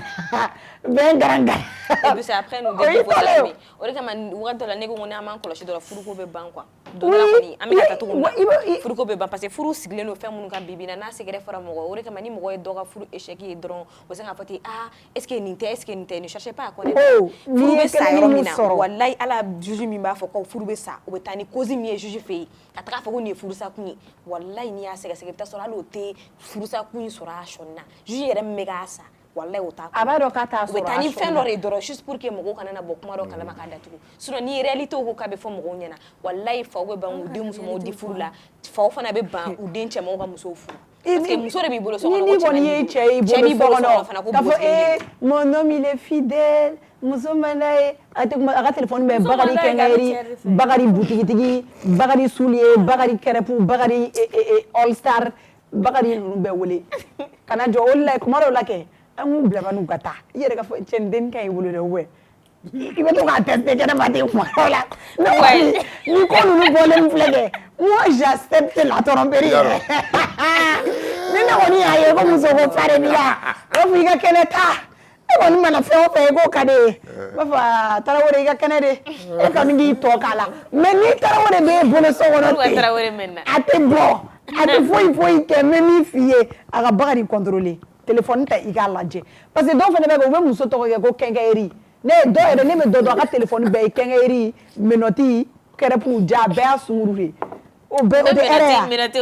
D: bɛn garanga
G: et puis c'est après nous découvrir o de kama wagati dɔ la ne ko ko n'an m'an kɔlɔsi dɔrɔn furuko bɛ ban quoi don dɔ la kɔni an bɛ ka taa cogo min na furuko bɛ ban parce que furu sigilen don fɛn minnu kan bi bi in na n'a sɛgɛrɛ fɔra mɔgɔ o de kama ni mɔgɔ ye dɔ ka furu échec ye dɔrɔn o bɛ se k'a fɔ ten ah est-ce que nin tɛ est-ce que nin tɛ ne cherchez pas à connaître furu bɛ sa yɔrɔ min na walayi ala juge min b'a fɔ ko furu bɛ sa o bɛ taa ni cause min ye juge fɛ yen ka taga fɔ ko nin ye furusakun ye walayi n'i y'a sɛgɛsɛgɛ i bɛ taa sɔrɔ hali o tɛ furusakun in sɔrɔ a sɔnni na juge yɛrɛ min bɛ k'a sa wallahi o t'a
D: a b'a dɔn k'a t'a sɔrɔ
G: u bɛ taa ni fɛn dɔ de dɔrɔn juste pour que mɔgɔw kana na bɔ kuma dɔ kalama k'a datugu sinon ni réalité ko k'a bɛ fɔ mɔgɔw ɲɛna wallahi faw bɛ ban u den musomanw di furu la faw fana bɛ ban u den cɛmanw ka musow furu parce que muso de b'i bolo so kɔnɔ
D: ni kɔni ye cɛ y'i bolo so kɔnɔ k'a fɔ mon homme il est fidèle muso mana ye a ka téléphone bɛ Bakari Kɛnkɛyeri Bakari butigitigi Bakari Soulier Bakari Kɛrɛpu Bakari All Star Bakari ninnu bɛɛ wele ka na jɔ olu la kuma dɔw la kɛ an k'u bila n'u ka taa i yɛrɛ ka fɔ cɛ nin den ka ɲi bolo dɛ ouais i bɛ to k'a tester kɛnɛmaden kuma dɔw la ni ko ninnu bɔlen filɛ kɛ moi j'accepte la tromperie yɛrɛ ni ne kɔni y'a ye ko muso ko fa de b'i la o b'a fɔ i ka kɛnɛ ta e kɔni mana fɛn o fɛn ye k'o ka di ye b'a fɔ Tarawele i ka kɛnɛ de e kɔni k'i tɔ k'a la mais ni Tarawele b'e bolo so kɔnɔ ten a tɛ bɔ a tɛ foyi kɛ n bɛ min f'i ye a ka Bakari contrôler téléphone ta i k'a lajɛ parce que dɔw fana bɛ kɛ u bɛ muso tɔgɔ kɛ ko Kɛnkɛyeri ne ye dɔw yɛrɛ ne bɛ dɔ dɔn a ka téléphone bɛɛ ye Kɛnkɛyeri Menotti Kɛrɛpu Ja bɛɛ y'a sunkuru de o bɛɛ o tɛ hɛrɛ ya ne t'a dɔn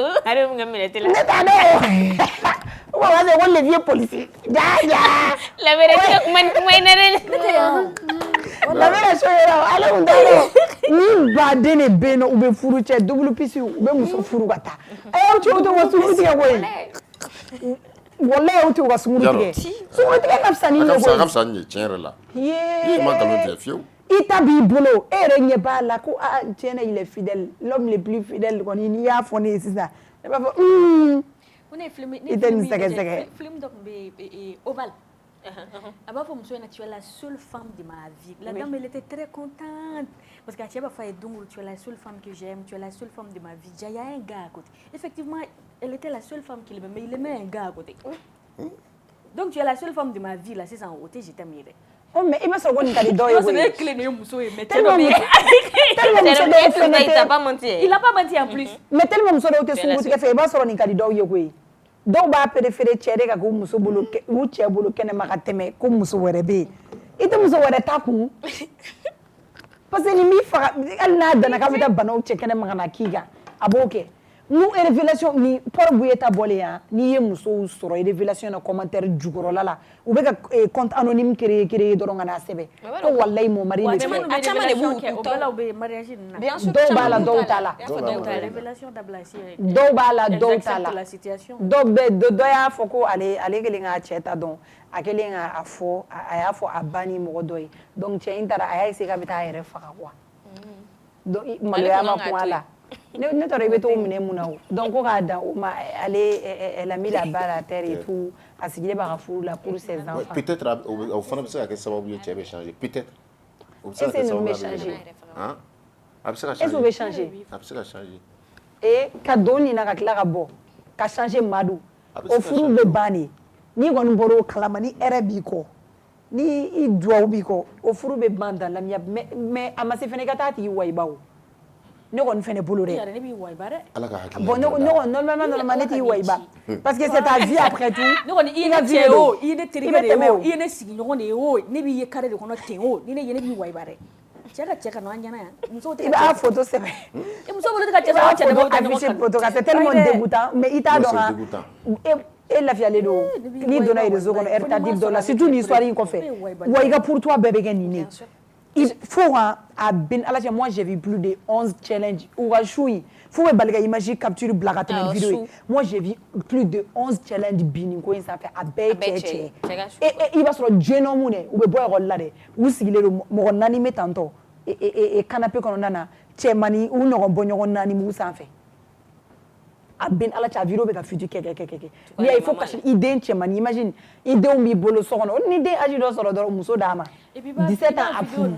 D: o b'a fɔ ko levier policier ja
G: la vérité kuma in na dɛ
D: la vérité yɛrɛ ale kun t'a dɔn ni baden de bɛ yen nɔ u bɛ furu cɛ double piste u bɛ muso furu ka taa aw cɛw tɛ ka sunkuru tigɛ koyi wallahi o tɛ u ka sunkuru tigɛ sunkuru tigɛ ka fisa ni ɲɛ koyi
F: a ka fisa ni ye tiɲɛ yɛrɛ la i ma nkalon tigɛ fiyewu
D: i ta b'i bolo e yɛrɛ ɲɛ b'a la ko ah tiɲɛ na il est fidèle l'homme le plus fidèle kɔni n'i y'a fɔ ne ye sisan ne b'a fɔ i tɛ nin sɛgɛsɛgɛ
E: film dɔ tun bɛ yen Oval a b'a fɔ muso ɲɛna tu es la seule femme de ma vie la dame elle était très contente parce que a cɛ b'a fɔ a ye don o don tu es la seule femme que j'aime tu es la seule femme de ma vie il y a un gars à côté effectivement elle était la seule femme qu'il aimait mais il aimait un gars à côté donc tu es la seule femme de ma vie là sisan o tɛ je t'aime yɛrɛ
D: oh mais i b'a sɔrɔ ko nin ka di dɔw ye koyi
E: parce que ne kelen de ye muso ye mais cɛ dɔ bɛ yen
D: tellement muso dɔw fɛnɛ tɛ
G: il n'a pas menti
E: il a pas menti en plus
D: mais tellement muso dɔw tɛ sunkuru tigɛ fɛ i b'a sɔrɔ nin ka di dɔw ye koyi dɔw b'a préféré cɛ de ka k'u muso bolo u cɛ bolo kɛnɛma ka tɛmɛ ko muso wɛrɛ bɛ yen i tɛ muso wɛrɛ ta kun parce que nin b'i faga hali n'a danna k'a bɛ taa banaw cɛ kɛnɛma ka na k'i kan a b'o kɛ nous révélation ni Paul Bouye ta bɔlen yan n'i ye musow sɔrɔ révélation na commentaire jukɔrɔla la u bɛ ka compte anonyme créer dɔrɔn ka n'a sɛbɛn ko walayi mon mari ne fɛ
E: a caman de b'u o bɛɛ la u bɛ mariage ninnu na
D: dɔw b'a la dɔw t'a la
E: révélation dabila
D: dɔw b'a la dɔw t'a la dɔ y'a fɔ ko ale kelen k'a cɛ ta dɔn a kelen k'a fɔ a y'a fɔ a ba ni mɔgɔ dɔ ye donc cɛ in taara a y'a essayé k'a bɛ taa a yɛrɛ faga quoi donc maloya ma kun a la ne tɔra i bɛ t'o minɛ mun na o donc ko k'a dan o ma elle a mis la barre à terre et tout a sigilen b'a ka furu la pour ses enfants
F: peut-être o fana bɛ se ka kɛ sababu ye cɛ bɛ changer peut-être o bɛ se ka
D: est-ce
F: kɛ
D: que ninnu
F: sababu
D: bɛ
F: ye
D: changer
F: a bɛ se ka
D: est-ce que u bɛ changer
F: a bɛ se ka changer
D: ka don nin na ka tila ka bɔ ka changer Madu o furu bɛ ban de n'i kɔni bɔra o kalama ni hɛrɛ b'i kɔ ni i duwawu b'i kɔ o furu bɛ ban dan lamiya mais a ma se fɛnɛ i ka taa tigi wayiba o ne kɔni fɛnɛ bolo dɛ
E: ne b'i wayiba dɛ
F: Ala ka hakili
D: bon normalement ne t'i wayiba parce que c'est ta vie après tout
E: ne kɔni i ne cɛ o i ne terikɛ de ye o i ne sigiɲɔgɔn de ye o ne b'i ye kare de kɔnɔ ten o ni ne ye ne b'i wayiba dɛ cɛ ka n'o an ɲɛna yan musow tɛ
D: i b'a photo sɛbɛn
E: muso bolo tɛ ka cɛ sɛbɛn cɛ dɛmɛ
D: afficher photo ka c'est tellement dégoûtant mais i t'a dɔn e lafiyalen don n'i donna réseau kɔnɔ heure tardive dɔ la surtout ni histoire in kɔfɛ wa i ka pour toi bɛɛ bɛ kɛ nin ne il faut à ben ala moi j'ai vu plus de 11 challenges ou ka chou in faut bɛ bali ka image capture bila ka tɛmɛ vidéo moi j'ai vu plus de 11 challenges bi nin ko in sanfɛ a bɛɛ ye cɛ i b'a sɔrɔ jeune homme dɛ u bɛ bɔ ekɔli la dɛ u sigilen don mɔgɔ 4 bɛ tantɔ canapé kɔnɔna na cɛmani u ɲɔgɔn bɔ ɲɔgɔn 4 b'u sanfɛ a ben ala cɛ vidéo bɛ ka futu kɛ n'i y'a ye fo kasi i den cɛmani imagine i denw b'i bolo so kɔnɔ ni den âge dɔ sɔrɔ dɔrɔn muso d'a ma 17 ans a furu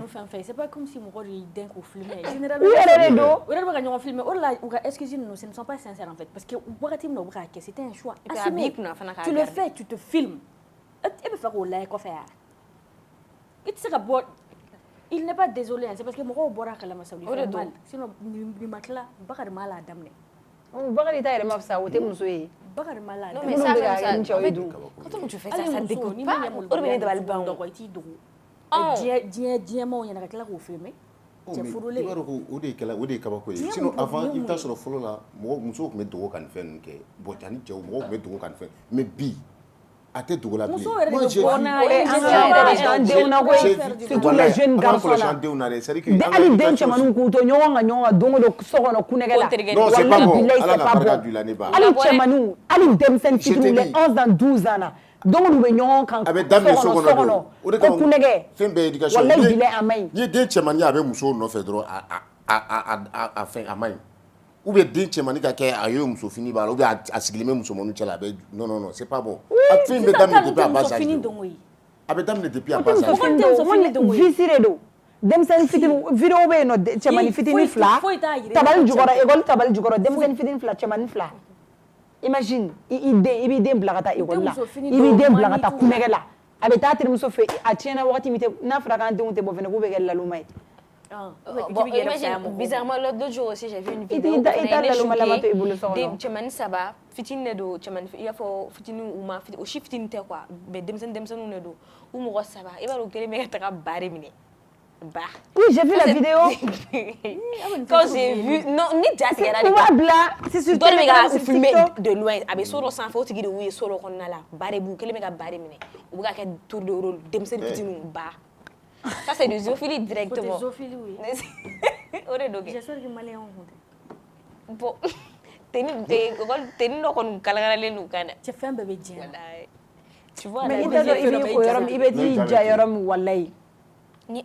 E: c'est pas comme si mɔgɔ de y'i den k'o filmer
D: u yɛrɛ de don
E: u yɛrɛ bɛ ka ɲɔgɔn filmer o de la u ka excuse ninnu ce ne sont pas sincères en fait parce que wagati min na u bɛ k'a kɛ c'était un choix assumé tu le fais tu te filmes e bɛ fɛ k'o lajɛ kɔfɛ yan i tɛ se ka bɔ il n'est pas désolé c'est parce que mɔgɔw bɔra a kalama sa o de don sinon nin ma tila Bakari ma la daminɛ
D: Bakari ta yɛrɛ ma fisa o tɛ muso ye
E: Bakari ma la
G: non mais ça même ça
E: quand tu fais ça ça dégoûte pas o de bɛ ne dabali ban o i t'i dogo diɲɛmaw ɲɛna ka tila k'o filmer cɛ furulen
F: i b'a dɔn ko o de ye kabako ye sinon avant i bɛ taa sɔrɔ fɔlɔ la musow tun bɛ dogo ka nin fɛn ninnu kɛ bon ani cɛw mɔgɔw tun bɛ dogo ka nin fɛn mais bi a tɛ dogo la bilen
E: muso yɛrɛ de bɛ bɔ n'a ye
D: an denw na koyi surtout les jeunes garçons là hali den cɛmaninw k'u to ɲɔgɔn ka don o don so kɔnɔ kunɛgɛ la
F: non c'est pas bon Ala ka barika d'u la ne ba
D: hali cɛmaninw hali denmisɛnnin fitininw les 11 ans 12 ans na don o don u bɛ ɲɔgɔn kan
F: a bɛ daminɛ so kɔnɔ
D: ko kunɛgɛ
F: fɛn bɛɛ ye éducation
D: walayi bilayi a man ɲi
F: n'i ye den cɛmannin ye a bɛ musow nɔfɛ dɔrɔn a fɛn a man ɲi ou bien den cɛmannin ka kɛ a ye muso fini b'a la ou bien a sigilen bɛ musomanninw cɛla a bɛ non c'est pas bon a fɛn bɛ daminɛ depuis a bas âge a bɛ daminɛ depuis a bas âge
D: vice de don denmisɛnnin fitinin vidéo bɛ yen nɔ cɛmanin fitinin 2 tabali jukɔrɔ école tabali jukɔrɔ denmisɛnnin fitinin 2 cɛmanin 2 imagine i b'i den bila ka taa école la i b'i den bila ka taa kunɛgɛ la a bɛ taa terimuso fɛ a tiɲɛna wagati min n'a fɔra k'an denw tɛ bɔ fɛnɛ k'u bɛ kɛ laluma ye
G: Bon, imagine, bizarrement, l'autre jour aussi, j'ai vu une vidéo. Cɛmanin 3 fitinin de don i y'a fɔ fitinin u ma o si fitinin tɛ quoi mais denmisɛnninw de don u mɔgɔ 3 i b'a dɔn kelen bɛ ka taga ba de minɛ ba.
D: Oui, j'ai vu la vidéo.
G: Quand j'ai vu non ni ja tigɛra de.
D: U b'a bila c'est sur
G: dɔ de bɛ ka filmer de loin a bɛ so dɔ sanfɛ o tigi de y'u ye so dɔ kɔnɔna la ba de b'u kelen bɛ ka ba de minɛ u bɛ ka kɛ tour de rôle denmisɛnnin fitininw ba. Ça c'est de zoophilie directement.
E: Zoophilie oui. J'espère que malien ont compté.
G: Bon, teni dɔ kɔni kalakalalen n'u kan dɛ.
E: Cɛ fɛn bɛɛ bɛ diɲɛ.
G: Tu vois
D: mais i t'a dɔn i bɛ t'i ja yɔrɔ min walayi. N'i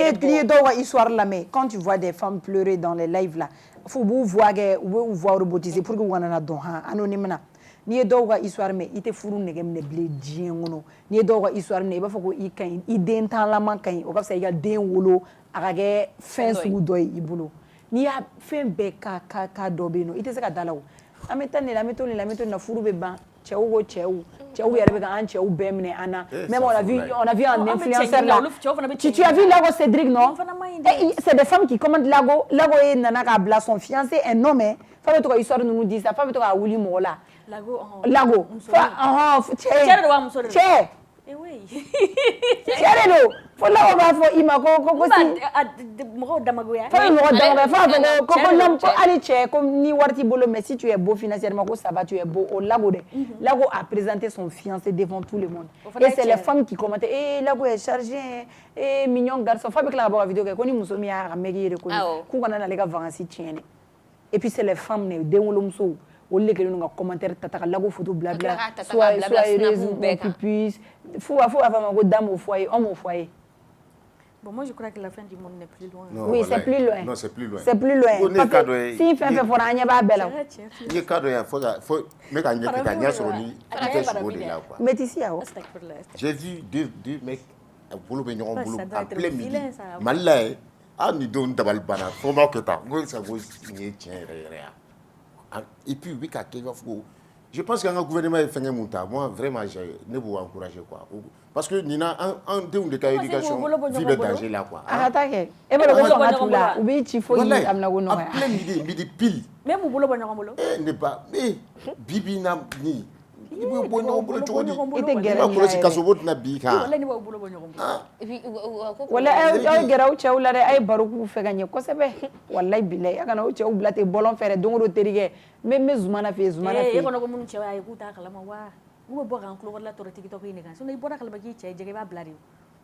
D: ye dɔw ka histoire lamɛn quand tu vois des femmes pleurer dans les lives là fo u b'u voix kɛ u bɛ u voix robotiser pour que u kana na dɔn anonymement. N'i ye dɔw ka histoire mɛn i tɛ furu nɛgɛ minɛ bilen diɲɛ kɔnɔ n'i ye dɔw ka histoire mɛn i b'a fɔ ko i ka ɲi i den tanlama ka ɲi o ka fisa i ka den wolo a ka kɛ fɛn sugu dɔ ye i bolo n'i y'a fɛn bɛɛ ka dɔ bɛ yen nɔ i tɛ se ka da la o an bɛ taa nin la an bɛ to nin la an bɛ to nin la furu bɛ ban cɛw ko cɛw yɛrɛ bɛ k'an cɛw bɛɛ minɛ an na même on a vu un influenceur là tu as vu Lago Cédric non c'est des femmes qui commandent Lago ye nana k'a bila son fiancé un homme fa bɛ to ka histoire ninnu di sa fa bɛ to k'a wuli mɔgɔ la Lago cɛ cɛ de don fo Lago b'a fɔ i ma ko
E: mɔgɔw damagoya
D: fo mɔgɔ damagoya fo a fɔ ko hali cɛ ko ni wari t'i bolo mais si tu es beau financièrement ko ça va tu es beau au Lago de Lago a présenté son fiancé devant tout le monde et c'est les femmes qui commentent Lago est chargé mignon garçon fa bɛ tila ka bɔ ka vidéo kɛ ko ni muso min y'a ka mec ye de ko k'u kana n'ale ka vacances tiɲɛ et puis c'est les femmes den wolomusow olu de kɛlen don ka commentaire ta ka Lago photo bila soit heureuse qu'on puisse fo a fɔ a ma ko dame au foyer homme au foyer.
E: Bon, moi je crois que la fin du monde n'est plus loin.
D: Oui, c'est plus loin.
F: Non, c'est plus loin.
D: C'est plus loin. Parce que si fɛn fɛn fɔra an ɲɛ b'a bɛɛ la.
F: N ye cas dɔ yan fo n bɛ ka ɲɛ kɛ ka ɲɛ sɔrɔ ni tɛ sogo de la quoi.
D: Mais t'ici awɔ.
F: J'ai vu deux mecs bolo bɛ ɲɔgɔn bolo en plein midi Mali la ye ni denw dabali banna fo n b'a kɛ tan n ko sa ko nin ye tiɲɛ yɛrɛ yɛrɛ ya et puis u bɛ ka kɛ i b'a fɔ ko Je pense qu'un gouvernement est fait un moi vraiment ne vous encourager quoi. Parce que Nina en déon de éducation vie de danger là quoi.
D: Attaque. Et ben le ko là, ou bi ci fo yi amna wono ya.
F: Plein midi pile.
E: Même mu bolo bonyo bolo.
F: Ne pas bibi na ni. Ni bo bonyo bolo chodi.
D: Ite gere
F: ni. Ko si kaso na bi ka.
E: Wala ni bo bolo bonyo bolo.
D: Wala ay gere o chawla de ay baruku fe ganye ko sebe. Wallahi bilay aka na o chaw blate bolon fere dongo terige. Même zumana fe.
E: E ko no ko mun chewa ay kuta kala ma wa. Mu bo kan kulo la toro TikTok ni kan. So na ibora kala ba ki che jege ba blari.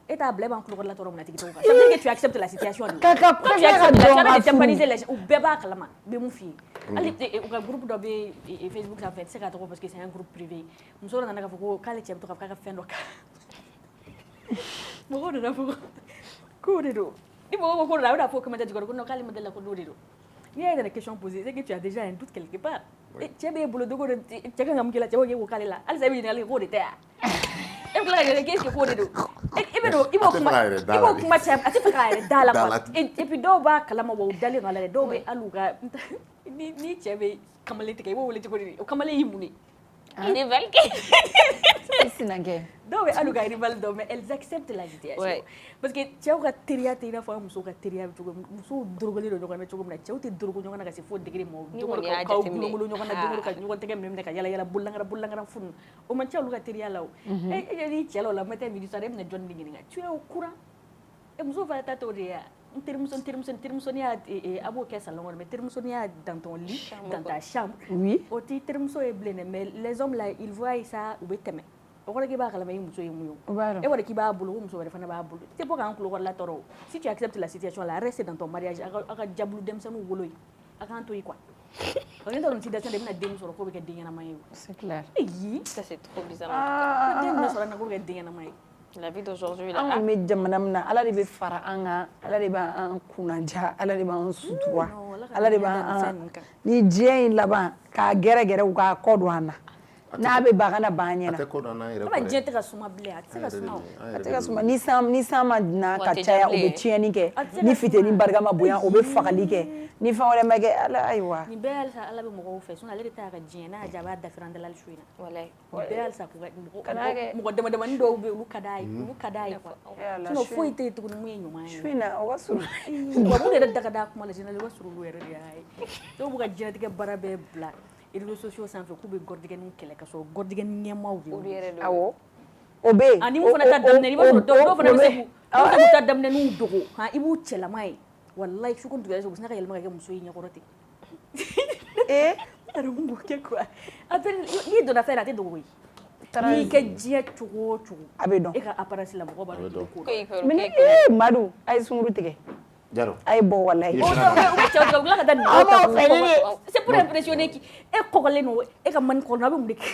E: Et ta blé ban kulo la toro na TikTok. Ça veut dire que tu acceptes la situation.
D: Kaka préfère
E: de tympaniser les ou beba kala ma be mu fi. Ali o groupe do be Facebook en fait, c'est ka to parce que c'est un groupe privé. Mu so na ka foko kale che to ka fendo ka. Mo ko na foko. Ko de do. Ni mo ko na foko comment dire ko no kale mo de la ko do de do. Il y a une question posée, c'est que tu as déjà un doute quelque part. Tu as bien boulot de go de tu as quand tu as go kale là. Ali sabi ni ali go de ta. E bila ga qu'est-ce que ko de do. E be do ibo kuma cha ati fa ka dala kwa. Et puis do ba kala ma wo dali ngala do be aluga ni chebe kamale te kai wo le te ko de. O kamale yimuni.
G: Il valque.
D: Sinange.
E: Donc aluga rival do mais elles acceptent la situation. Ouais. Parce que tu as teria te na fa muso ka teria muso drogoli do nyogana chogo na tu te drogo nyogana ka se fo degré mo do ka ngulu nyogana do ka nyogana tege mem ka yala bulangara fun o man cha aluga teria law e ni chelo la meta mi disare na jon dingi nga tu es au courant e muso fa ta to dia termuso ni abo ke salon mais termuso ni dans ton lit dans ta chambre. Oui. O ti termuso e blene mais les hommes là ils voient ça ou beteme. O ko ki ba kala mai muso yimu. E wala ki ba bulu muso wala fana ba bulu. C'est pour kan kulo la toro. Si tu acceptes la situation là, reste dans ton mariage aka jablu dem sanu woloy. Aka to yi quoi. On est dans une situation de na dem so ko be ke dinga na mai.
D: C'est clair.
G: Ça c'est trop bizarre.
E: Ah, dem na so na ko be dinga na mai.
G: La vie d'aujourd'hui là.
D: An me jamana na ala de be fara an ga ala de ba an kunanja ala de ba an sutura ala de ba ni diɲɛ in laban ka gɛrɛ u ka kɔ don an na n'a bɛ baga na ban ɲɛ na.
F: A tɛ kɔ don an na yɛrɛ kɔrɔ.
E: Kama diɲɛ tɛ ka suma bilen a tɛ se ka suma o.
D: A tɛ ka suma ni san ma na ka caya o bɛ tiɲɛni kɛ ni fitini barika ma bonya o bɛ fagali kɛ ni fɛn wɛrɛ ma kɛ ala ayiwa.
E: Nin bɛɛ halisa ala bɛ mɔgɔw fɛ sinon ale de t'a ka diɲɛ n'a y'a diya a b'a dafiri an dalali su in na. Walayi. Nin bɛɛ halisa mɔgɔ damadamanin dɔw bɛ yen olu ka d'a ye olu ka d'a ye quoi. Sinon foyi tɛ yen tuguni mun ye ɲuman ye.
D: Su in na o ka surun.
E: Wa mun yɛrɛ da ka d'a kuma la sinon o ka surun olu yɛrɛ de y'a ye. Dɔw b'u ka diɲɛlatigɛ baara bɛɛ bila réseaux sociaux sanfɛ k'u bɛ gɔrɔdigɛni kɛlɛ ka sɔrɔ gɔrɔdigɛni ɲɛmaaw de ye.
D: Awɔ. O bɛ yen.
E: Ani mun fana ta daminɛ i b'a sɔrɔ dɔw fana bɛ se k'u ta daminɛninw dogo i b'u cɛlama ye walayi su ko dugujɛ u bɛ sina ka yɛlɛma ka kɛ muso ye ɲɛkɔrɔ ten. Ari mun b'o kɛ quoi après n'i donna fɛn na a tɛ dogo ye. N'i kɛ diɲɛ cogo o cogo
D: a bɛ dɔn.
E: E ka apparence la mɔgɔ b'a dɔn ko don.
D: Mais Madu a ye sunkuru tigɛ.
F: Jaro.
D: A ye bɔ walayi.
E: O cɛw tigɛ u tila ka taa nin ta c'est pour impressionner qui e kɔgɔlen don e ka mani kɔnɔ a bɛ mun de kɛ.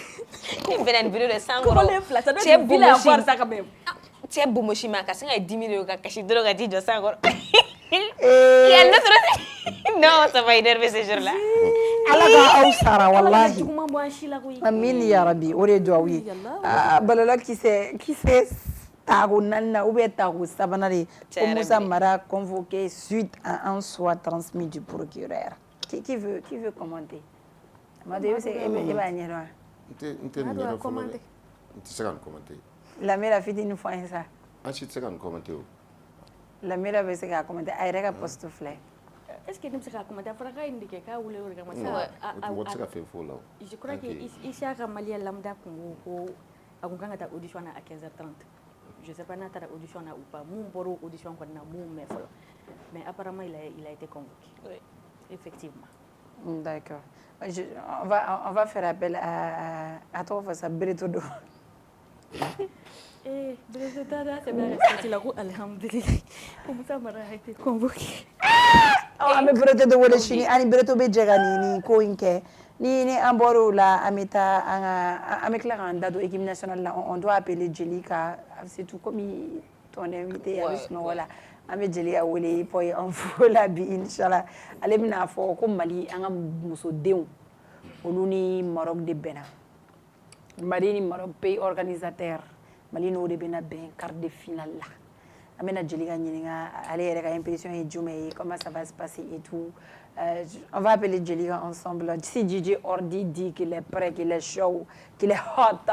G: I bɛna nin video de san kɔrɔ.
E: Kɔgɔlen fila ça doit être ville à voir ça quand même.
G: Cɛ bomosi ma ka sin ka 10 000 ka kasi dɔrɔn ka t'i jɔ san kɔrɔ. Il y a notre non, ça va énerver ces jours-là.
D: Ala ka aw sara wallahi.
E: Juguman bɔ an si la koyi.
D: Amin ya rabbi o de duwawu ye. Balola kisɛ tago naaninan ou bien tago sabanan de ko Musa Mara convoqué suite à un soit transmis du procureur. Qui veut commenter? Amadu e b'a ɲɛ dɔn wa?
F: N tɛ nin ɲɛdɔn fɔlɔ dɛ. N tɛ se ka nin commenter.
D: Lamira fitinin fɔ an ye sa.
F: An si tɛ se ka nin commenter o.
D: Lamira bɛ se k'a commenter a yɛrɛ ka poste filɛ.
E: Est-ce que ne bɛ se k'a commenter a fɔra k'a ye nin de kɛ k'a wele o de kama.
F: O tɛ se ka fɛn fɔ o la o.
E: Je crois que Isiaka Malien lambda kun ko a kun kan ka taa audition na à 15h30. Je sais pas n'a taara audition na ou pas mun bɔra audition kɔni na mun mɛn fɔlɔ mais apparemment il a été convoqué. Oui. Effectivement.
D: D'accord. On va faire appel à toi face à Bereto do.
E: Bereto tada c'est bien resté là ko alhamdulillah. Ko Musa Mara a été convoqué.
D: An bɛ Bereto do wele sini ani Bereto bɛ jɛ ka nin ko in kɛ. Ni an bɔra o la an bɛ taa an bɛ tila k'an da don équipe nationale la on doit appeler Jeli ka c'est tout comme ton invité a bɛ sunɔgɔ la an bɛ Jeli ka wele pour info la bi inchallah ale bɛna fɔ ko Mali an ka musodenw olu ni Maroc de bɛnna Mali ni Maroc pays organisateur Mali n'o de bɛna bɛn quart de finale la an bɛna Jeli ka ɲininka ale yɛrɛ ka impression ye jumɛn ye comment ça va se passer et tout On va appeler Jelika ensemble. Si Gigi Ordi dit qu'il est prêt, qu'il est chaud, qu'il est hot,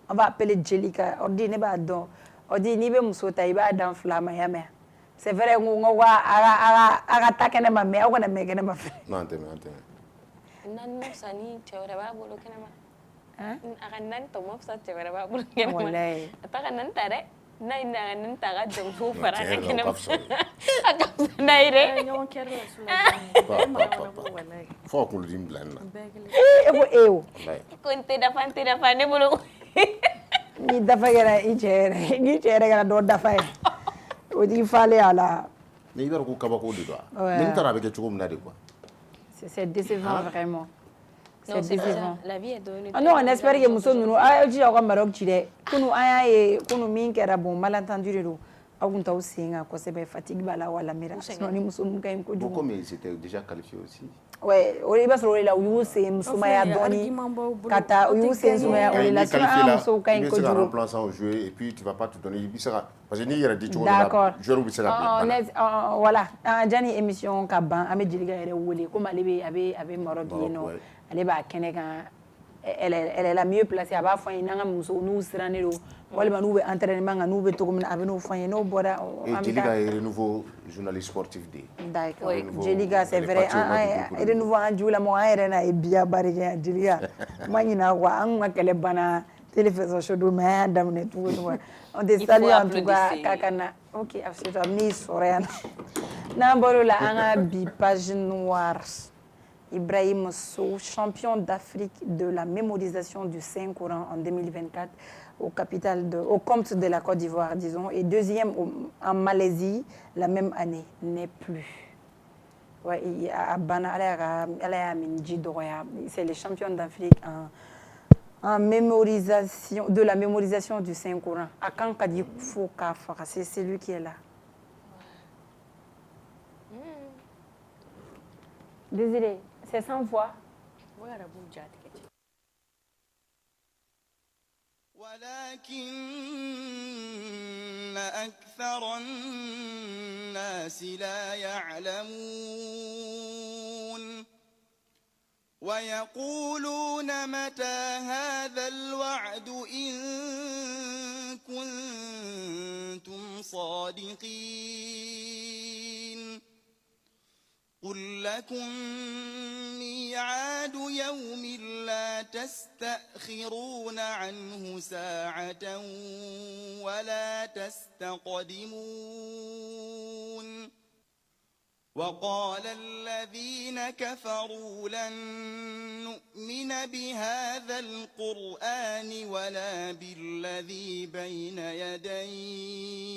D: on va appeler Jelika. Ordi ne b'a dɔn. Ordi n'i bɛ muso ta i b'a dan fila ma, y'a mɛn. C'est vrai ko n ko wa a ka ta kɛnɛ ma mais aw kana mɛn kɛnɛ ma fɛ.
F: Non, an tɛ mɛn.
G: Nan sa ni cɛ wɛrɛ b'a bolo kɛnɛ ma. A ka nan tɔmɔ fisa cɛ wɛrɛ b'a bolo kɛnɛ ma.
D: Walayi.
G: A ta ka nan ta dɛ. N'a ye nan ta ka jɔnmuso fara a ka kɛnɛ ma. A ka fisa n'a ye dɛ.
E: ɲɔgɔn kɛra la
F: Fɔ ka kulodimi bila nin na.
D: E ko e o.
G: Ko n tɛ dafa ne bolo.
D: Ni dafa kɛra i cɛ yɛrɛ kɛra dɔ dafa ye. O t'i falen a la.
F: Mais i b'a dɔn ko kabako de don wa? Ni n taara a bɛ kɛ cogo min na de quoi.
D: C'est décevant vraiment. C'est décevant.
G: La vie est donnée.
D: Non, on espère que muso ninnu a y'aw jija aw ka Maroc ci dɛ. Kunu an y'a ye kunu min kɛra bon malentendu de don. Aw kun t'aw sen kan kosɛbɛ fatigue b'a la wala mira. Sinon ni muso ninnu ka ɲi kojugu.
F: Bon comme ils étaient déjà qualifiés aussi.
D: Ouais, o i b'a sɔrɔ o de la u y'u sen musumaya dɔɔni ka taa u y'u sen sumaya o de la sinon an ka musow ka ɲi
F: I bɛ se ka
D: kojugu.
F: remplaçant jouer et puis tu vas pas te donner i bɛ se ka parce que n'i yɛrɛ di cogo dɔ
D: D'accord.
F: la joueur bɛ se ka bila.
D: Voilà, janni émission ka ban an bɛ Jelika yɛrɛ wele comme ale bɛ a bɛ Maroc yen nɔ ale b'a kɛnɛ kan. Elle est la mieux placée a b'a fɔ an ye n'an ka musow n'u sirannen don walima n'u bɛ entraînement kan n'u bɛ cogo min na a bɛ n'o fɔ an ye n'o bɔra
F: Et Jelika est renouveau journaliste sportif de.
D: D'accord. Jelika c'est vrai an renouveau an jugulamɔgɔ an yɛrɛ n'a ye biya bari kɛ Jelika ma ɲinɛ quoi an kun ka kɛlɛ banna télévision show don mais an y'a daminɛ tugun on te salue en tout cas k'a ka na ok absolument n'i sɔrɔ yan n'an bɔr'o la an ka bi page noire. Ibrahim Sow, champion d'Afrique de la mémorisation du Saint-Coran en 2024 au compte de la Côte d'Ivoire, disons, et deuxième en Malaisie la même année, n'est plus. Ouais, c'est le champion d'Afrique en mémorisation, de la mémorisation du Saint-Coran. À quand Kadi Fouka, c'est celui qui est là. Désolé. C'est sans voix.
H: ولكن أكثر الناس لا يعلمون ويقولون متى هذا الوعد إن كنتم صادقين قل لكم ميعاد يوم لا تستأخرون عنه ساعة ولا تستقدمون وقال الذين كفروا لن نؤمن بهذا القرآن ولا بالذي بين يديه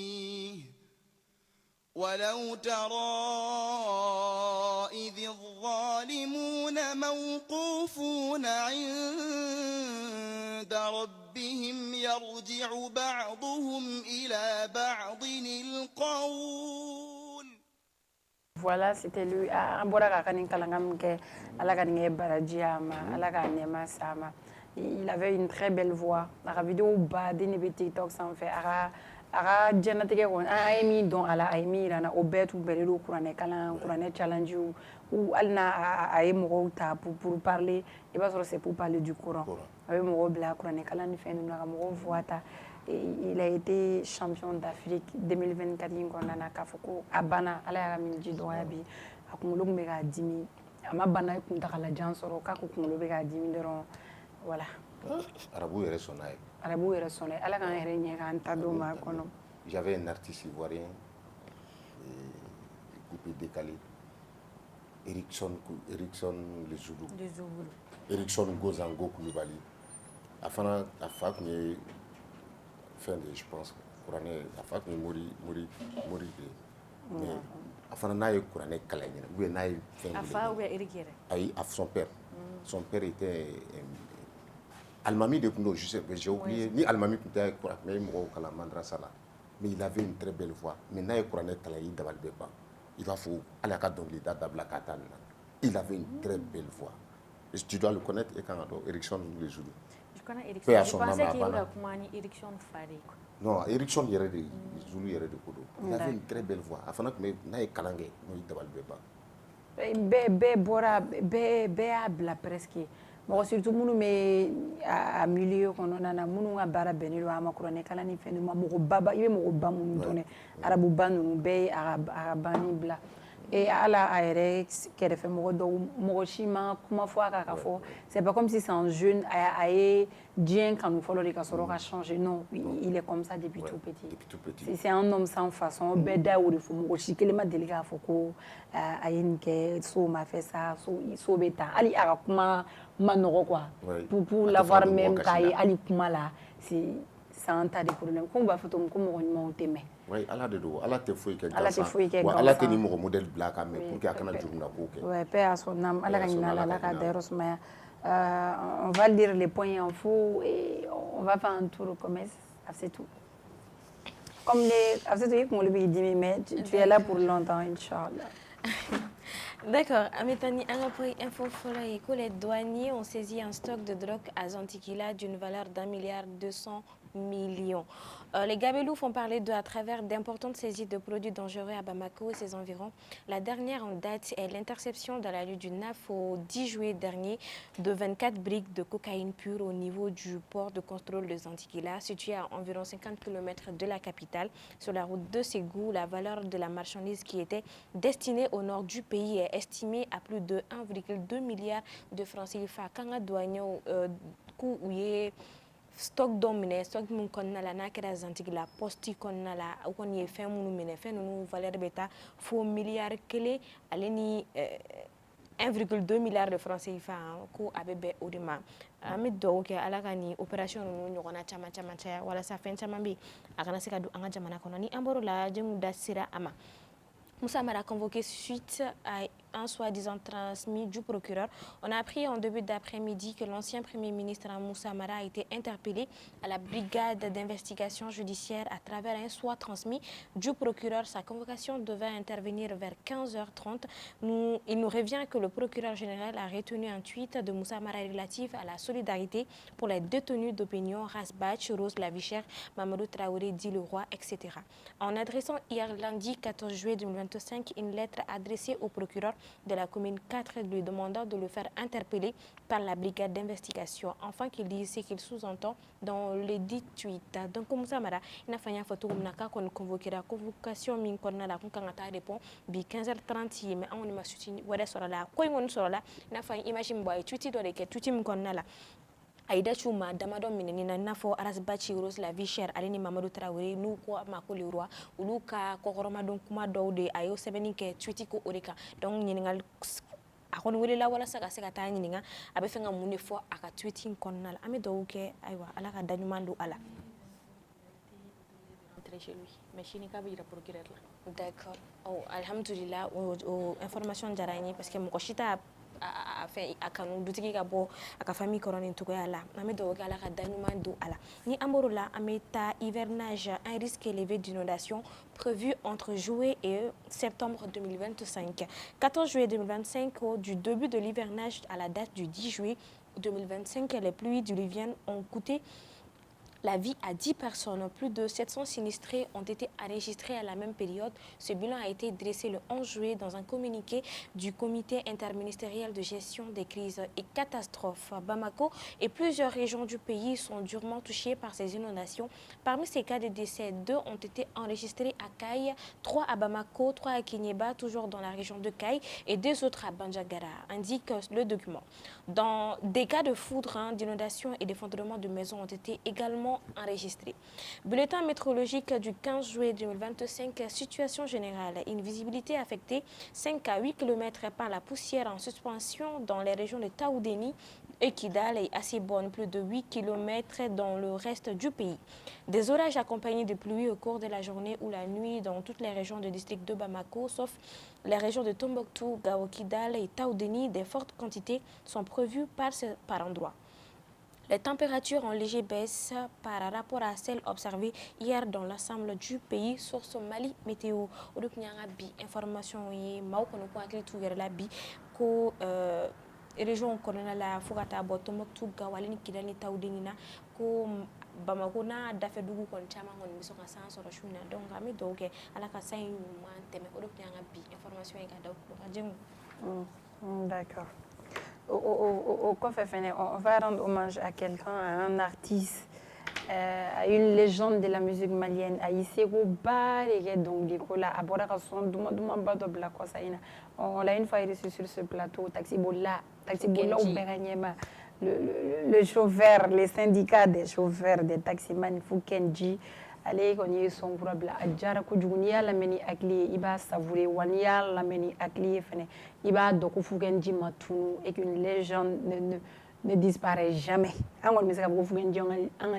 H: ولو ترى إذ الظالمون موقوفون عند ربهم يرجع بعضهم إلى بعض القول.
D: Voilà, c'était lui. Il avait une très belle voix. La vidéo bas des TikTok sans faire. Aga jɛnatigɛ kɔni an ye min dɔn a la a ye min yira n na o bɛɛ tun bɛnnen don kuranɛ kalan kuranɛ challenge ou hali n'a a ye mɔgɔw ta pour parler i b'a sɔrɔ c'est pour parler du Coran a bɛ mɔgɔw bila kuranɛ kalan ni fɛn ninnu na ka mɔgɔw voix ta il a été champion d'Afrique 2024 in kɔnɔna na k'a fɔ ko a banna ala y'a ka miniji dɔgɔya bi a kunkolo tun bɛ k'a dimi a ma bana kuntagalajan sɔrɔ k'a ko kunkolo bɛ k'a dimi dɔrɔn voilà.
F: Arabu yɛrɛ sɔnna ye.
D: Arabu yɛrɛ sɔnna ye ala k'an yɛrɛ ɲɛ k'an ta don ma kɔnɔ.
F: J'avais un artiste ivoirien, coupé décalé, Erickson le Zoulou. Erickson Gozango Koulibaly. A fa kun ye fɛn de je pense kuranɛ a fa kun ye mori de mais a fana n'a ye kuranɛ kalan ɲɛna ou bien n'a ye fɛn.
E: A fa ou bien Eric yɛrɛ.
F: Ayi son père. Son père était Almami de Kundo, j'ai oublié, ni Almami Kundo, mais mais il avait une très belle voix. Maintenant, il va faut aller à il avait une très belle voix. Et tu dois le connaître, Erickson le Zoulou.
E: Je connais Erickson. Je pensais qu'il y avait Erickson Fari.
F: Non, Erickson il Zoulou il avait une très belle voix. Afin que n'a Kalangé,
D: bɛɛ bɔra bɛɛ y'a bila presque mɔgɔ surtout minnu bɛ a milieu kɔnɔna na minnu ka baara bɛnnen don a ma kuranɛ kalan ni fɛn ninnu ma i bɛ mɔgɔba minnu dɔn dɛ arabuba ninnu bɛɛ ye a ka banni bila ala a yɛrɛ kɛrɛfɛ mɔgɔ dɔw mɔgɔ si ma kuma fɔ a kan ka fɔ c'est pas comme si c'est un jeune a ye diɲɛ kanu fɔlɔ de ka sɔrɔ ka changer non il est comme ça depuis tout petit c'est un homme sans façon bɛɛ da y'o de fɔ mɔgɔ si kelen ma deli k'a fɔ ko a ye nin kɛ so ma fɛ sa so bɛ tan hali a ka kuma ma nɔgɔ quoi pour l'avoir même k'a ye hali kuma la c'est un tas de problèmes ko b'a fɔ to ko mɔgɔ ɲumanw tɛ mɛn
F: oui ala de don ala tɛ foyi kɛ
D: ala tɛ foyi kɛ
F: wa ala tɛ ni mɔgɔ modèle bila ka mɛn pour que a kana jurumina ko kɛ
D: ouais paix à son âme ala ka ɲin'a la ala ka dayɔrɔ sumaya on va lire les points infos et on va faire un tour comme c'est tout comme les Afsatou yi kunkolo b'i dimi mais tu es là pour longtemps inchallah.
G: D'accord, Amétani, info folle, les douaniers ont saisi un stock de drogue à Zantikila d'une valeur d'1,2 milliard. Les Gabelous font parler d'eux à travers d'importantes saisies de produits dangereux à Bamako et ses environs. La dernière en date est l'interception dans la nuit du 9 au 10 juillet dernier de 24 briques de cocaïne pure au niveau du port de contrôle de Zantikila, situé à environ 50 km de la capitale. Sur la route de Ségou, la valeur de la marchandise qui était destinée au nord du pays est estimée à plus de 1,2 milliard de francs CFA. Kanga douanier coup stock dominé stock mun konna la na kera Zantikila posti konna la o koni ye fɛn minnu minɛ fɛn ninnu valeur bɛ taa fo miliyari kelen ale ni 1,2 milliard de francs CFA ko a bɛ bɛn o de ma an bɛ dugawu kɛ ala ka ni opération ninnu ɲɔgɔnna caman caman caya walasa fɛn caman bɛ yen a kana se ka don an ka jamana kɔnɔ ni an bɔr'o la jɛmu da sera a ma Moussa Mara a convoqué suite à un soi-disant transmis du procureur. On a appris en début d'après-midi que l'ancien Premier ministre Moussa Mara a été interpellé à la brigade d'investigation judiciaire à travers un soit transmis du procureur. Sa convocation devait intervenir vers 15h30. Il nous revient que le procureur général a retenu un tweet de Moussa Mara relatif à la solidarité pour les détenus d'opinion Rasbach, Rose Lavichère, Mamadou Traoré, Di Leroy, etc. En adressant hier lundi 14 juillet 2025 une lettre adressée au procureur de la commune 4 lui demandant de le faire interpeller par la brigade d'investigation. Enfin, qu'il dise ce qu'il sous-entend dans le dit tweet. Donc, Moussa Mara, il a fait une photo qu'on convoqué la convocation min konna la kunkangata répond bi 15h30 mais on m'a soutenu wala sur la ko ngon sur la il a fait une image boy tweet do ke tweet min konna la Aïda Chouma damadon mineni na nafo Rasbachi Rose Lavichère ale ni Mamadou Traoré nu ko Mako le roi ulu ka kokoroma don kuma dawde ayo sebeni ke tweeti ko orika donc nyiningal akon wele la wala saka seka ta nyininga abe fenga munne fo aka tweeting konnal ame do ke aywa ala ka danyumando ala entrer chez lui mais chini ka bi procureur la d'accord oh alhamdulillah information jarani parce que mo ko shita a fait a kanu dutigi ka bɔ a ka famille kɔrɔ nin togoya la an bɛ dugawu kɛ ala ka daɲuman don a la ni an bɔr'o la an bɛ taa hivernage un risque élevé d'inondation prévu entre juillet et septembre 2025 14 juillet 2025 du début de l'hivernage à la date du 10 juillet 2025 les pluies diluviennes ont coûté la vie à 10 personnes. Plus de 700 sinistrés ont été enregistrés à la même période. Ce bilan a été dressé le 11 juillet dans un communiqué du comité interministériel de gestion des crises et catastrophes. Bamako et plusieurs régions du pays sont durement touchées par ces inondations. Parmi ces cas de décès, 2 ont été enregistrés à Kaï, 3 à Bamako, 3 à Kinyeba, toujours dans la région de Kaï, et 2 autres à Bandiagara, indique le document. Dans des cas de foudre, d'inondations et d'effondrement de maisons ont été également enregistrés. Bulletin météorologique du 15 juillet 2025, situation générale, une visibilité affectée 5 à 8 km par la poussière en suspension dans les régions de Taoudéni et Kidal et assez bonne, plus de 8 km dans le reste du pays. Des orages accompagnés de pluie au cours de la journée ou la nuit dans toutes les régions du district de Bamako, sauf les régions de Tombouctou, Gao, Kidal et Taoudéni. Des fortes quantités sont prévues par endroits. Les températures en léger baisse par rapport à celles observées hier dans l'ensemble du pays. Source Mali Météo. Information région kolona la fogata bo Tombouctou Gawalini Kidani Taoudéni ko Bamako na dafe dugu kon chama ngon biso ka san soro shuna donc ami doke ala ka say man teme o do nyanga bi information e ka daw ko jëm
D: D'accord. Au on va rendre hommage à quelqu'un, à un artiste, à une légende de la musique malienne, à Iseko Baré, donc Nicolas, à Borason, on l'a une fois reçu sur ce plateau, Taxi Bola ou Beranyema, le chauffeur, les syndicats des chauffeurs, des taximans, Foukenji, allez, on y est son problème. Adjara Koudjounia, la meni akli, Iba Savouré, Wania, la meni akli, Iba Doko Foukenji Matou, et qu'une légende ne disparaît jamais. On me dit que Foukenji en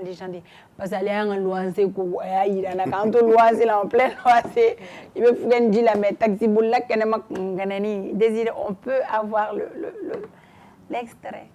D: légende, parce qu'elle est en loisé, il a quand on loisé, en plein loisé, il veut Foukenji la mettre, taxi boula, désiré, on peut avoir l'extrait.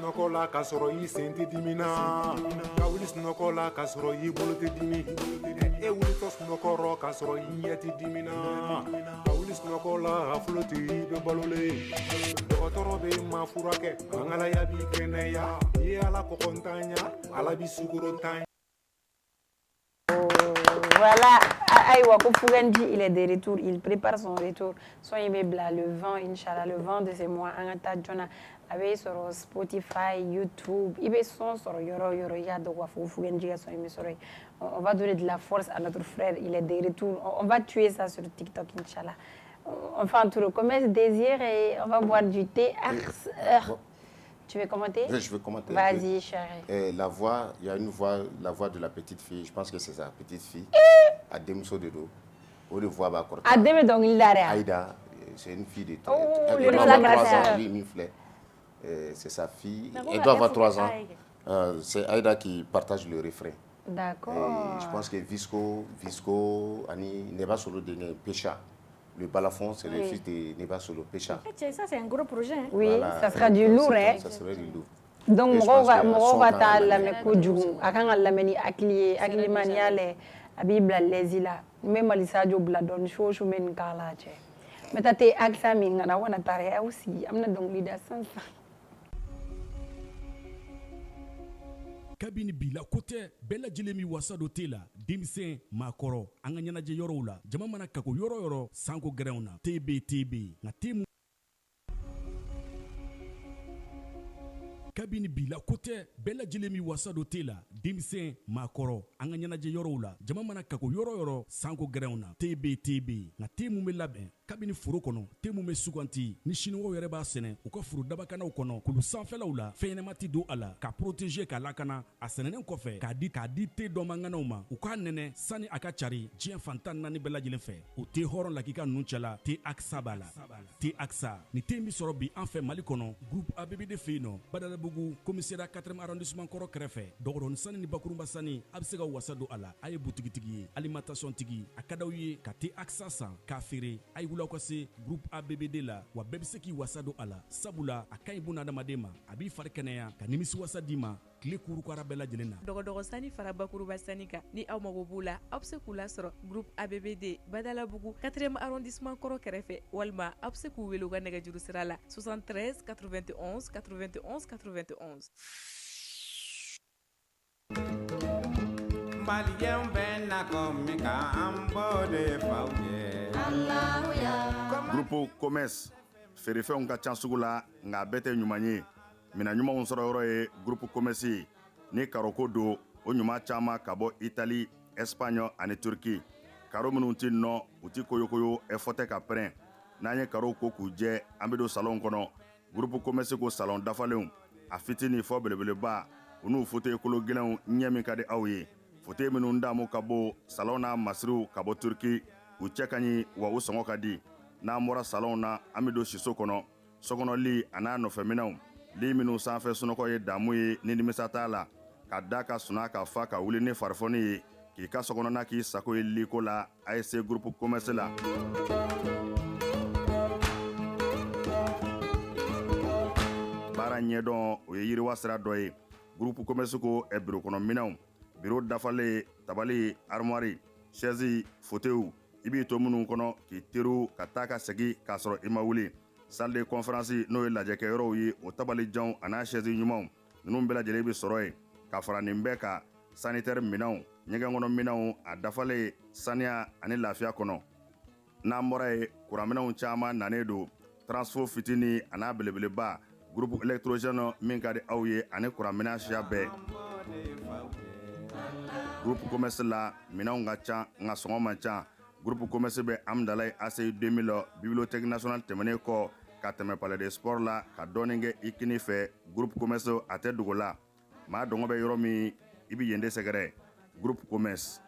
I: Nokola kasoro yi senti dimina kawulis nokola kasoro yi bolote dimi e wulitos nokoro kasoro yi yeti dimina kawulis nokola afloti be balole dokotoro be mafurake angala ya bi keneya ye ala ko kontanya ala bi suguro tanya.
D: Voilà, Aïwa Foukenji, il est de retour, il prépare son retour. Soyez bla le vent, Inch'Allah, le vent de ces mois, Angata Jona, avec sur Spotify, YouTube, il son sur Yoro ya de Foukenji, on va donner de la force à notre frère, il est de retour. On va tuer ça sur TikTok, Inch'Allah. Enfin, tout le commerce désir et on va boire du thé. Tu veux commenter?
F: Oui, je veux commenter.
D: Vas-y, chérie.
F: La voix, il y a une voix, la voix de la petite fille, je pense que c'est sa petite fille, Adem Sodedo. Ou le voix Bakor.
D: Adem donc il l'a
F: Aïda, c'est une fille de
D: elle doit avoir 3
F: ans, c'est sa fille. Elle doit avoir 3 ans. C'est Aïda qui partage le refrain.
D: D'accord.
F: Je pense que Visco, Ani, Neba Solo de Pécha. Le balafon, c'est le fils de Neba Solo Pécha.
E: Ça, c'est un gros projet. Hein?
D: Oui,
F: voilà,
D: ça sera du lourd.
F: Ça serait du lourd.
D: Donc, on va la mekoudjou, akan la meni akli maniale, abibla lezila, même alisajo bladon show men kalache. Mais tate aksa minga na wana tare aussi, amna donc leader sans.
B: kabini bila kote bɛɛ lajɛlen min wasa dɔ tɛ la denmisɛn maakɔrɔ an ka ɲɛnajɛ yɔrɔw la jama mana kako yɔrɔ yɔrɔ sanko gɛrɛnw na tb nka te kabini bila kote bɛɛ lajɛlen min wasa dɔ tɛ la denmisɛn maakɔrɔ an ka ɲɛnajɛ yɔrɔw la jama mana kako yɔrɔ yɔrɔ sanko gɛrɛnw na tb nka te mun bɛ labɛn kabini foro kɔnɔ te mun bɛ suganti ni siniwaw yɛrɛ b'a sɛnɛ u ka foro dabakanaw kɔnɔ kulu sanfɛlaw la fɛnɲɛnɛma tɛ don a la ka protéger ka lakana a sɛnɛnen kɔfɛ k'a di te dɔmanganaw ma u k'a nɛnɛ sani a ka cari diɲɛ fantan 4 bɛɛ lajɛlen fɛ o te hɔrɔn lakika ninnu cɛla te aksa b'a la te aksa ni te min sɔrɔ bi an fɛ mali kɔnɔ groupe abbd fɛ yen nɔ badalabugu commissariat 4e arrondissement kɔrɔ kɛrɛfɛ dɔgɔdɔni sani ni bakurunba sani a bɛ se ka wasa don a la a ye butigitigi ye alimentation tigi a ka d'aw ye ka te aksa san k'a feere a ye wulaw ka se groupe abbd la wa bɛɛ bɛ se k'i wasa don a la sabula a ka ɲi buna adamaden ma a b'i fari kɛnɛya ka nimisi wasa d'i ma tile kurukara bɛɛ lajɛlen na
C: dɔgɔdɔgɔ sani fara bakuruba sani kan ni aw mago b'u la aw bɛ se k'u lasɔrɔ groupe abbd badalabugu 4e arrondissement kɔrɔ kɛrɛfɛ walima aw bɛ se k'u wele u ka nɛgɛjuru sira la 73 91 91 91.
J: Groupe commerce feerefɛnw ka ca sugu la nka bɛɛ tɛ ɲuman ye mina ɲumanw sɔrɔ yɔrɔ ye groupe commerce ni karoko don o ɲuman caman ka bɔ Italie, Espagne ani Turki karo minnu tɛ nɔ u tɛ koyokoyo ɛfɔ tɛ ka pɛrɛn n'an ye karo ko k'u jɛ an bɛ don salon kɔnɔ groupe commerce ko salon dafalenw a fitini fɔ belebeleba u n'u fauteuil kolo gɛlɛnw ɲɛ min ka di aw ye fauteuil minnu damu ka bɔ salon na masiriw ka bɔ Turki u cɛ ka ɲi wa u sɔngɔ ka di n'an bɔra salon na an bɛ don siso kɔnɔ sokɔnɔli a n'a nɔfɛminɛw li minnu sanfɛ sunɔgɔ ye damu ye ni nimisa t'a la ka da ka suna ka fa ka wuli ni farifoni ye k'i ka sokɔnɔna k'i sago ye liko la ASC groupe commerce la. baara ɲɛdɔn o ye yiriwa sira dɔ ye. groupe commerce ko biro kɔnɔ minɛnw biro dafalen tabali armoire chaise fauteuil i b'i to minnu kɔnɔ k'i teriw ka taa ka segi k'a sɔrɔ i ma wuli. salle de conférence n'o ye lajɛkɛyɔrɔw ye o tabalijanw a n'a chaise ɲumanw ninnu bɛɛ lajɛlen bɛ sɔrɔ yen ka fara nin bɛɛ ka sanitaire minɛnw ɲɛgɛn kɔnɔ minɛnw a dafalen saniya ani lafiya kɔnɔ. n'an bɔra ye kuranminɛnw caman nanen don transfo fitini a n'a belebeleba groupe électrogène min ka di aw ye ani kuranminɛn siya bɛɛ. groupe commerce la minɛnw ka ca nka sɔngɔ man ca. groupe commerce bɛ Amdalaye ACI 2000 bibliothèque nationale tɛmɛnen kɔ ka tɛmɛ palais de sport la ka dɔɔnin kɛ i kini fɛ. groupe commerce a tɛ dogo la maa dɔngɔ bɛ yɔrɔ min i bɛ yen de sɛgɛrɛ. groupe commerce.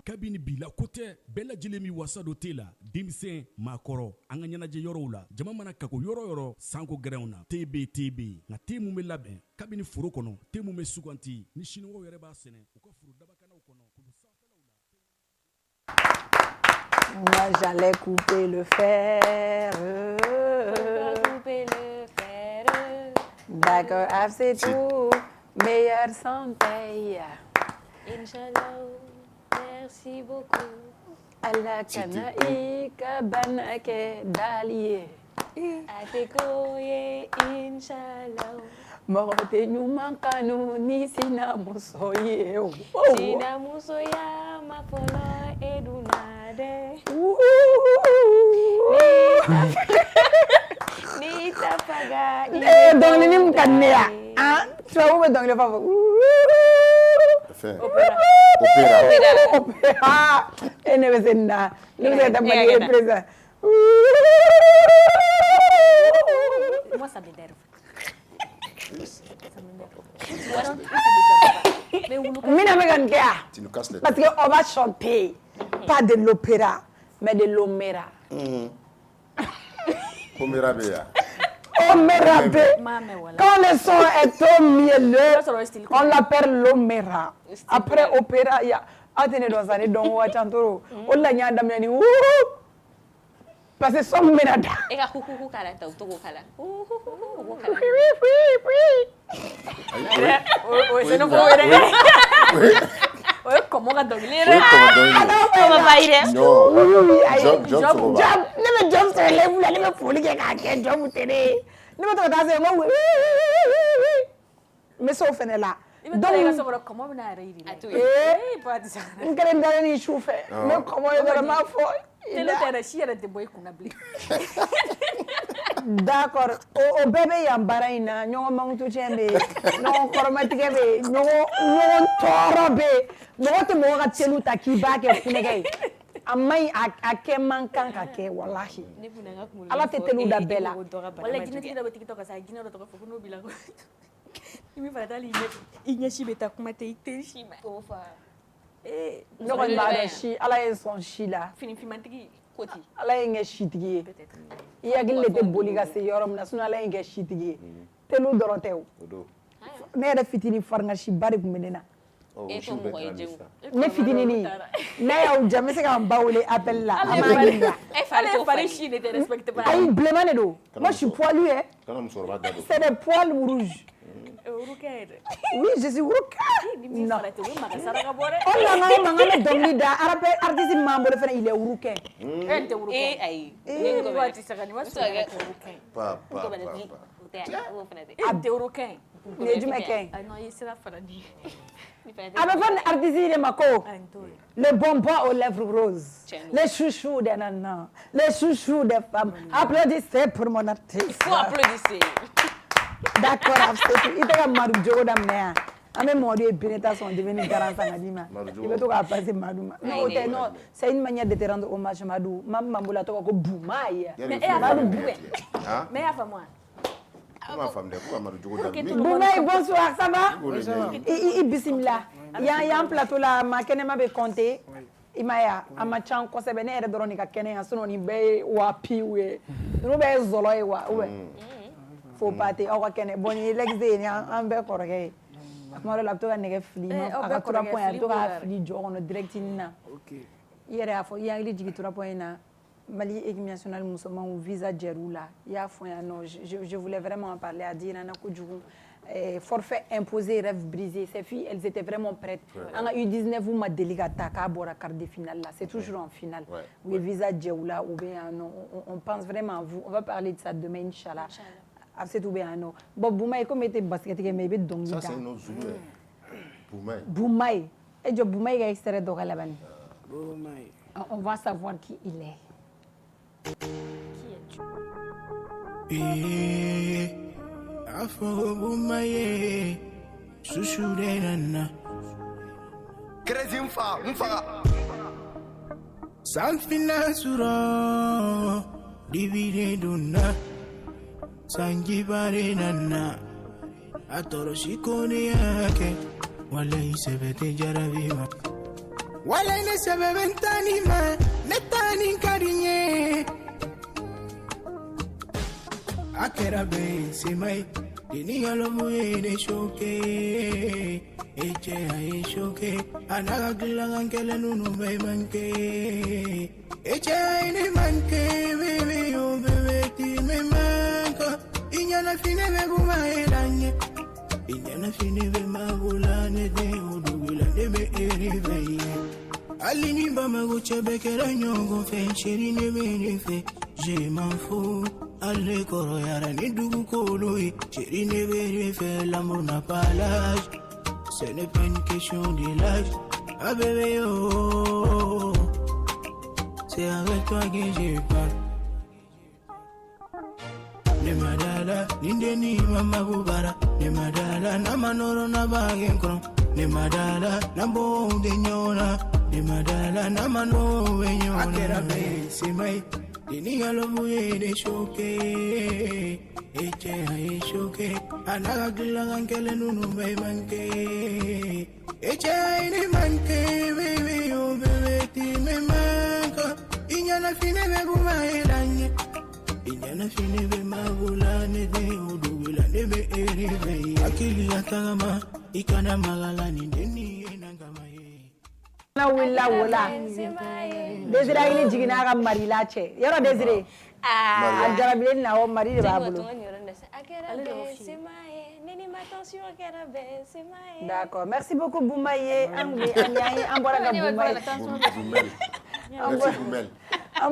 B: kabini bi la ko tɛ bɛɛ lajɛlen min wasa dɔ tɛ la denmisɛn maakɔrɔ an ka ɲɛnajɛ yɔrɔw la jama mana kako yɔrɔ yɔrɔ sanko gɛrɛnw na TB nka te mun bɛ labɛn kabini foro kɔnɔ te mun bɛ suganti ni siniwaw yɛrɛ b'a sɛnɛ u ka foro dabakanaw kɔnɔ kulu sanfɛlaw la.
D: Moi j'allais couper le fer.
G: Couper le fer.
D: D'accord, c'est tout. Meilleure santé.
G: Inch'Allah. Merci beaucoup.
D: Allah kana ika banake daliye.
G: Atekoye inshallah.
D: Morote nyuma kanu ni sina musoye.
G: Sina musoya mapolo edunade. Ni tapaga.
D: Donc ni mkanea. Ah, tu vas où donc le favor. Opera. Et ne veut pas. Ne veut pas me présent.
E: Moi ça m'énerve.
D: Parce qu'on va chanter pas de l'opéra, mais de l'oméra.
F: Oméra béa.
D: Oméra bé. Quand le son est au milieu, on l'appelle l'oméra. Après opéra, il y a atene dans un don ou chantoro. On l'a n'y a d'amener ni parce que son ménada.
G: Et ka huhu kala ta to kala.
E: C'est non comment on donne les on va pas ir.
D: Job. Ne me job c'est les vous allez me folie que job télé. Ne me t'as c'est moi. Mais sauf fait là.
E: Donc comment on a réussi là.
D: Eh pas ça. On peut me donner chauffe. Mais comment il va ma foi. D'accord. O bébé yambara ina nyongo mangutu chembe. Nyongo koromatike be. Nyongo toro be. Nyongo te mo ga telu takiba ke funege. Amai ake mankan ka ke wallahi. Ala te telu da bela.
E: Wala gina tiki da TikTok sa gina da to ko no bila ko. Imi fata li inyeshi beta kuma te iteshi ma. Ofa.
D: No one bad she ala est son chi là.
E: Fini mantigi koti.
D: Ala est chitigi. Il y a gille te boliga se yorom na suna ala est chitigi. Telu dorotew. Ne ada fitini farnga shi bari kumedena. Ne fitini ni. Na ya ujame se ka mbawle appel là.
E: Amani. Fallait chi ne te respecte pas.
D: Ay blemane do. Moi je suis poilu hein. C'est des poils rouges. Oui, je suis Uruka. Non. Oh là là, mangame domli da arabe artiste mambo le il est Uruka.
E: Ente Uruka. Ai. Ne ko artiste sagani wa so Uruka.
F: Papa.
E: Ente Uruka.
D: Ne jumeke.
E: Ah non, il sera farani.
D: Avec un artiste de Mako. Le bonbon aux lèvres roses. Les chouchous des nanas. Les chouchous des femmes. Applaudissez pour mon artiste.
G: Il faut applaudir.
D: D'accord, absolument. Il t'a maru jogo damnea. Ame modi et Beneta sont devenus garants à Nadima. Il veut tout passer Madouma. Non, c'est une manière de te rendre hommage Madou. Maman Mamboula to ko boumaï.
E: Mais Madou boué. Mais à moi.
F: Ma femme de quoi Madou jogo damnea.
D: Boumaï, bonsoir, ça va? Bismillah. Il y a un plateau là, ma kenema be compter. Imaya ama chan kosɛbɛ ne yɛrɛ dɔrɔn ni ka kɛnɛya sinon nin bɛɛ ye wa piw ye ninnu bɛɛ ye zɔlɔ ye wa faut pas te aw ka kɛnɛ bon ni l'ex ye ni an bɛɛ kɔrɔkɛ ye kuma dɔ la a bɛ to ka nɛgɛ fili a ka 3 points a bɛ to ka fili jɔ kɔnɔ direct na i yɛrɛ y'a fɔ i hakili jigin 3 points na Mali équipe nationale musomanw visa jɛr'u la i y'a fɔ yan non je voulais vraiment en parler a dira n na kojugu forfait imposé, rêve brisé. Ces filles, elles étaient vraiment prêtes. En U19, vous m'avez délicat à bord quart de finale là. C'est toujours en finale. Oui, visa Djeoula ou bien non. On pense vraiment à vous. On va parler de ça demain, Inch'Allah. C'est tout bien non. Bon, Boumaï, comme était basket, mais il donc.
F: Ça c'est nos Zoulous. Boumaï.
D: Boumaï. Et je Boumaï est extrait de Galabani. Boumaï. On va savoir qui il est. Qui es-tu?
K: Afro Boumaye, Chouchou de Nana.
L: Crazy Mfa.
K: Sanfina Suro, Divide Duna, Sangibare Nana. Atoro Shikone Yake, Wale Sebete Jaravima. Wale ne Sebeventani ma, Netani Karinye. Akerabe Simai. Dini alomuye de choke, eche aye choke, anaga gilangan kele nunu be manke, eche aye ne manke, bebe yo bebe ti me manka, inyana fine be bumaye lanye, inyana fine be magulane de udugula de be eriveye, alini ba maguche bekera nyongo fe, shirine be nefe, je m'en fous. Alle koro yara ni dugu koloi, chérie ne verrait faire l'amour n'a pas l'âge. Ce n'est pas une question de l'âge. Ah bébé yo, c'est avec toi que je parle. Ne madala, nindeni mama bubara. Ne madala, namanoro na bagenkron. Ne madala, nambo de nyona. Ne madala, namano wenyona. Akera be, c'est mai. Dini alomuye de choke, eche aye choke, anaga gilangan kele nunu be manke, eche aye ne manke, bebe yo bebe ti me manka, inyana fine be bumaye lanye, inyana fine be magulane de udugula de be erive, akili atagama, ikana magalani deni enangama ye.
D: Na willa. Désiré il jigina ka mari la cɛ yɔrɔ Désiré a jarabilen na o mari de b'a bolo d'accord merci beaucoup Boumaye an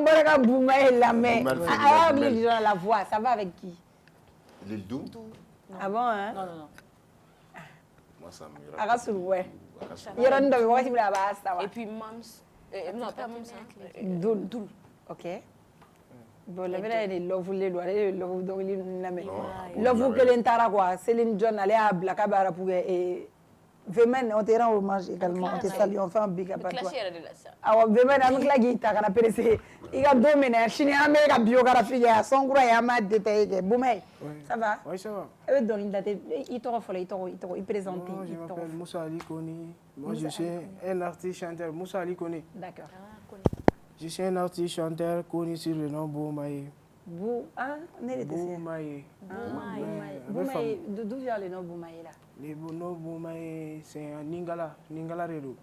D: bɔra ka Boumaye lamɛn a y'a hakili jira la voix ça va avec qui
F: Lil Dou
D: ah bon hein
E: non
F: moi ça me
D: a ka surun wɛ yɔrɔnin dɔ bɛ wagati min na a b'a sawa
G: et puis Mams non pas Mams
D: Doul ok bon la bena de love le do ale love dongili lamɛn love kelen taara quoi Céline Dion ale y'a bila k'a bɛ arabu Vemène, on te rend hommage également, on te salue, on fait un big up à toi. Alors, Vemène, on a dit que tu as pressé. Il y a 2 minutes, je n'ai pas biographie, son gros et un détaillé. Boumé, ça va?
K: Oui, ça va.
D: Il te refait, il présente.
K: Je m'appelle Moussa Ali Koni. Moi, je suis un artiste chanteur. Moussa Ali Koni.
D: D'accord.
K: Je suis un artiste chanteur connu sur le nom Boumaye.
D: Boumaye. Boumaye, d'où vient le nom Boumaye là?
K: Le nom Boumaye, c'est un Ningala, Ningala Redo.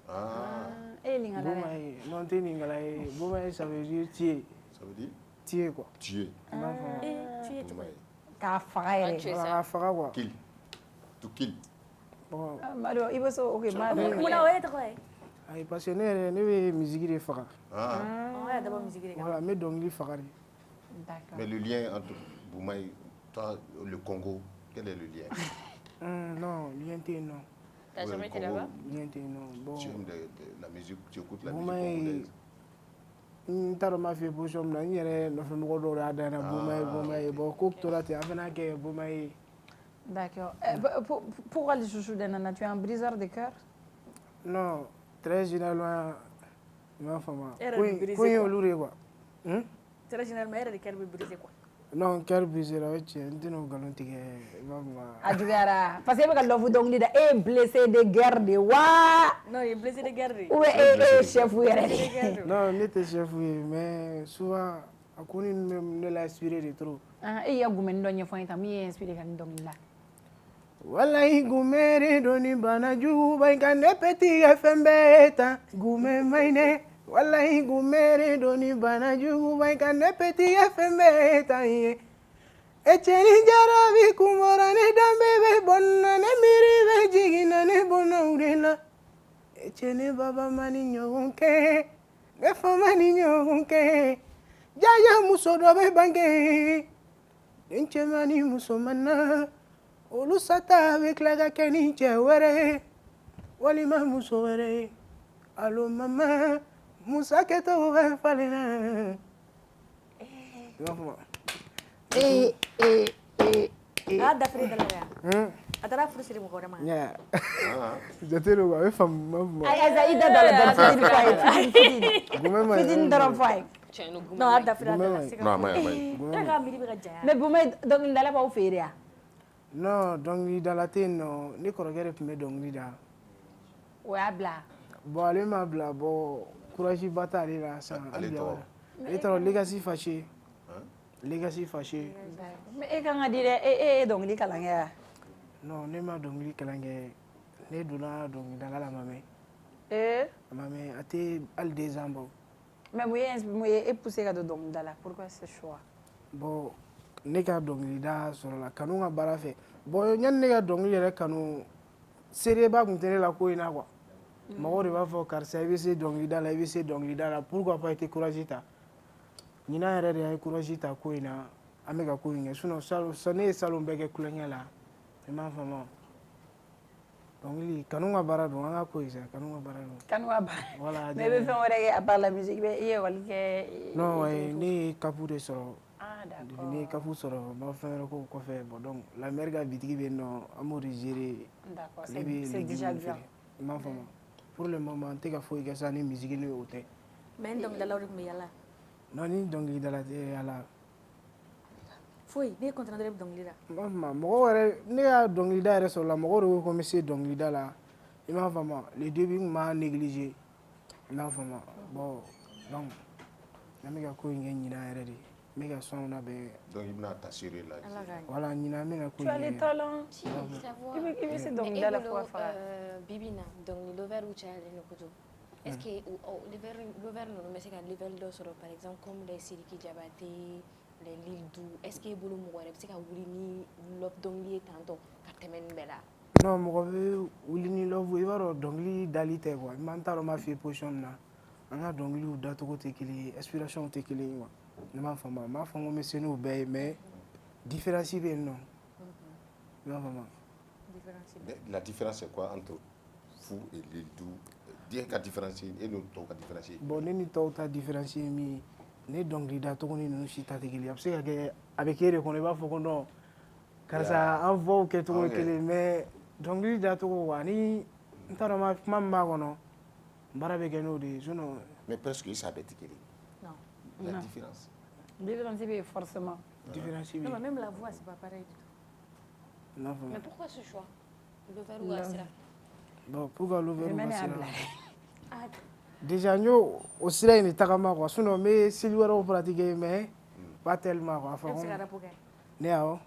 D: Et Lingala
K: Boumaye, non, c'est Ningala. Boumaye, ça veut dire tuer.
F: Ça veut dire
K: tuer quoi.
F: Tuer.
E: Tuer, tu vois.
D: Kafara.
K: Kafara quoi.
F: Kill. To kill.
K: Bon.
D: Alors, il va se ok, madame.
K: Ay parce que ne be musique de faga.
E: Ouais, d'abord musique de.
K: Voilà, mais donc il faga.
D: D'accord.
F: Mais le lien entre Boumaye, toi, le Congo, quel est le lien?
K: Non, lien t'es non.
G: T'as jamais été là-bas?
K: Lien t'es non. Bon.
F: Tu aimes la musique, tu écoutes la musique congolaise?
K: Ntaro ma fi position na nyere no fe mo do ra da na Boumaye bon ko to la te afena ke Boumaye.
D: D'accord. Pourquoi les chouchous de Nana, tu es un briseur de cœur?
K: Non, très généralement ma femme.
E: Oui,
K: oui, on louré quoi.
E: Très généralement, elle est de cœur brisé quoi.
M: Non, cœur brisé là, tu es un galon tigé.
D: Adjugara. Parce que le love donc leader est blessé de guerre de wa.
E: Non, il est blessé de guerre.
D: Ou est chef ou
M: Non, il était chef mais souvent a connu ne l'a inspiré de trop.
D: Ah, et il y a goumé donné fois il t'a mis inspiré quand donc là.
M: Wallahi goumé doni banaju baïka ne petit fembeta goumé maine. Wallahi goumé doni banaju baïka ne petit fembeta ye. Echeni jarabi kumorane dambe be bonna ne miri be jigina ne bona urela. Echeni baba mani nyonke. Ne fama ni nyonke. Jaya muso do be bange. Enche mani muso mana. Olu sata avec la gakeni chewere. Walima muso were. Allo mama. Musa keto be falena.
E: Dafri dalaya. Atara frusiri mo kore ma.
M: Yeah. Jatelo ga fam ma.
D: Ay za ida dala fitin. Fitin dara fay.
E: Non, dafri dalaya.
F: Non, mais
E: Daga miri bi gajaya.
D: Mais bu may donc dala ba feria.
M: Non, donc il dans la tête non, ni korogere pime donc il da.
D: Ouais bla.
M: Bon, allez ma bla bon courage bataille là ça. Allez toi legacy fâché. Legacy fâché.
D: Mais e kan dire donc li kalanga.
M: Non, ne ma donc li kalanga. Ne dona donc dans la mamé. Mamé a été al des ambos.
D: Mais moi est poussé ka donc dans la pourquoi ce choix?
M: Bon, ne ka donc li da sur la kanu nga bara fe. Bon, nyan ne ka donc li yɛrɛ kanu sérieux ba kun tene la ko ina quoi. Mɔgɔw de b'a fɔ karisa i bɛ se dɔnkilida la i bɛ se dɔnkilida la pourquoi pas i tɛ courage ta ɲinan yɛrɛ de an ye courage ta ko in na an bɛ ka ko in kɛ sinon ne ye salon bɛɛ kɛ kulonkɛ la i m'a faamu dɔnkili kanu ka baara don an ka ko in sa kanu ka baara don.
D: Kanu ka baara.
M: Voilà.
D: Mais bɛ fɛn wɛrɛ kɛ à part la musique i ye école kɛ.
M: Non ne ye kapu de sɔrɔ.
D: Ah d'accord.
M: Ne ye kapu sɔrɔ n ma fɛn wɛrɛ k'o kɔfɛ bon donc la mère ka bitigi bɛ yen nɔ an b'o de gérer.
D: D'accord c'est déjà bien.
M: I m'a faamu. Pour le moment, on t'a fait ça ni musique ni autre.
E: Mais donc dans l'ordre mais yalla.
M: Non ni donc dans la yalla.
E: Foi, ne content de donc lira.
M: Maman, moi ne a donc lida reste là, moi on commencer donc lida là. Il m'a vraiment les débuts m'a négligé. Il m'a vraiment bon donc na mega ko ngeni na yare di. Mega son na be
F: donc il m'a t'assurer là.
M: Voilà, ni na mega ko.
D: Tu as les talents. Il veut se donc lida la fois faire.
G: Bibina donc l'over ou tu as le kodo. Est-ce que l'over non mais c'est qu'un level d'os par exemple comme les Sidiki Diabaté, les Lil Dou, est-ce que bolo mo wara c'est qu'un wulini lop dongli tanto katemen bela.
M: Non, mo be wulini love we waro dongli dalite quoi. Mantaro ma fi position na. Anga dongli u dato te kili, inspiration te kili quoi. Ne ma fama me c'est nous mais différencier non. Non maman.
F: La différence c'est quoi entre vous et les deux? Dis qu'à différencier et nous t'as différencier.
M: Bon, ni t'as différencier mi ne donc li dato ni nous si t'as tegeli. Parce que avec elle qu'on va faut qu'on non. Car ça envoie que tout que mais donc li dato wa ni ntara ma mamba kono. Bara be geno de jono.
F: Mais presque il savait tegeli.
E: Non.
F: La différence.
D: Différence c'est forcément.
M: Différence.
E: Non, mais même la voix c'est pas pareil du tout.
M: Non.
G: Mais pourquoi ce choix? Le verre ou Asra?
M: Bon, pourquoi le verre ou Asra?
E: Ah.
M: Déjà nous au Sira ni takama quoi. Sinon mais si lui on pratiquer mais pas tellement quoi.
E: Faut c'est rapuke.
M: Néo.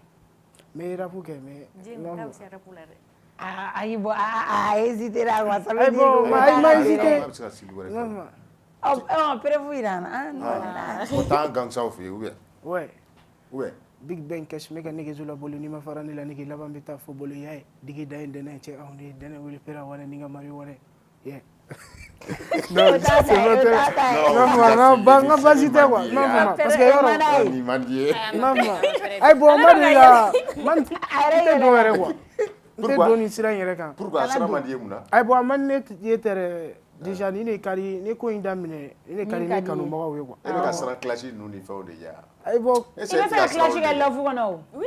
M: Mais rapuke mais.
E: Non. C'est rapulare.
D: Aïe bon hésiter là quoi. Ça
M: veut dire. Ma hésiter.
F: Non.
D: Oh prévu là. Non.
F: Autant gang ça au fait ou bien.
M: Ouais.
F: Ouais.
M: Big Bang cash mega nige zula bolu ni ma farani la nige laba mbita fo bolu yae digi da inde na che awndi dana wili pera wana ninga mari wana yeah non non banga basite quoi non maman parce que yoro
F: ni mandie
M: maman ay bo mari la man te do were quoi te do ni sira yere kan
F: pourquoi sira mandie muna
M: ay bo man ne yetere déjà ni ne kari ne ko inda mine ne kari ne kanu mawa we quoi
F: e ka sira clash nous ni fait de ya
M: ay bo
D: il va faire clash avec love kono
E: oui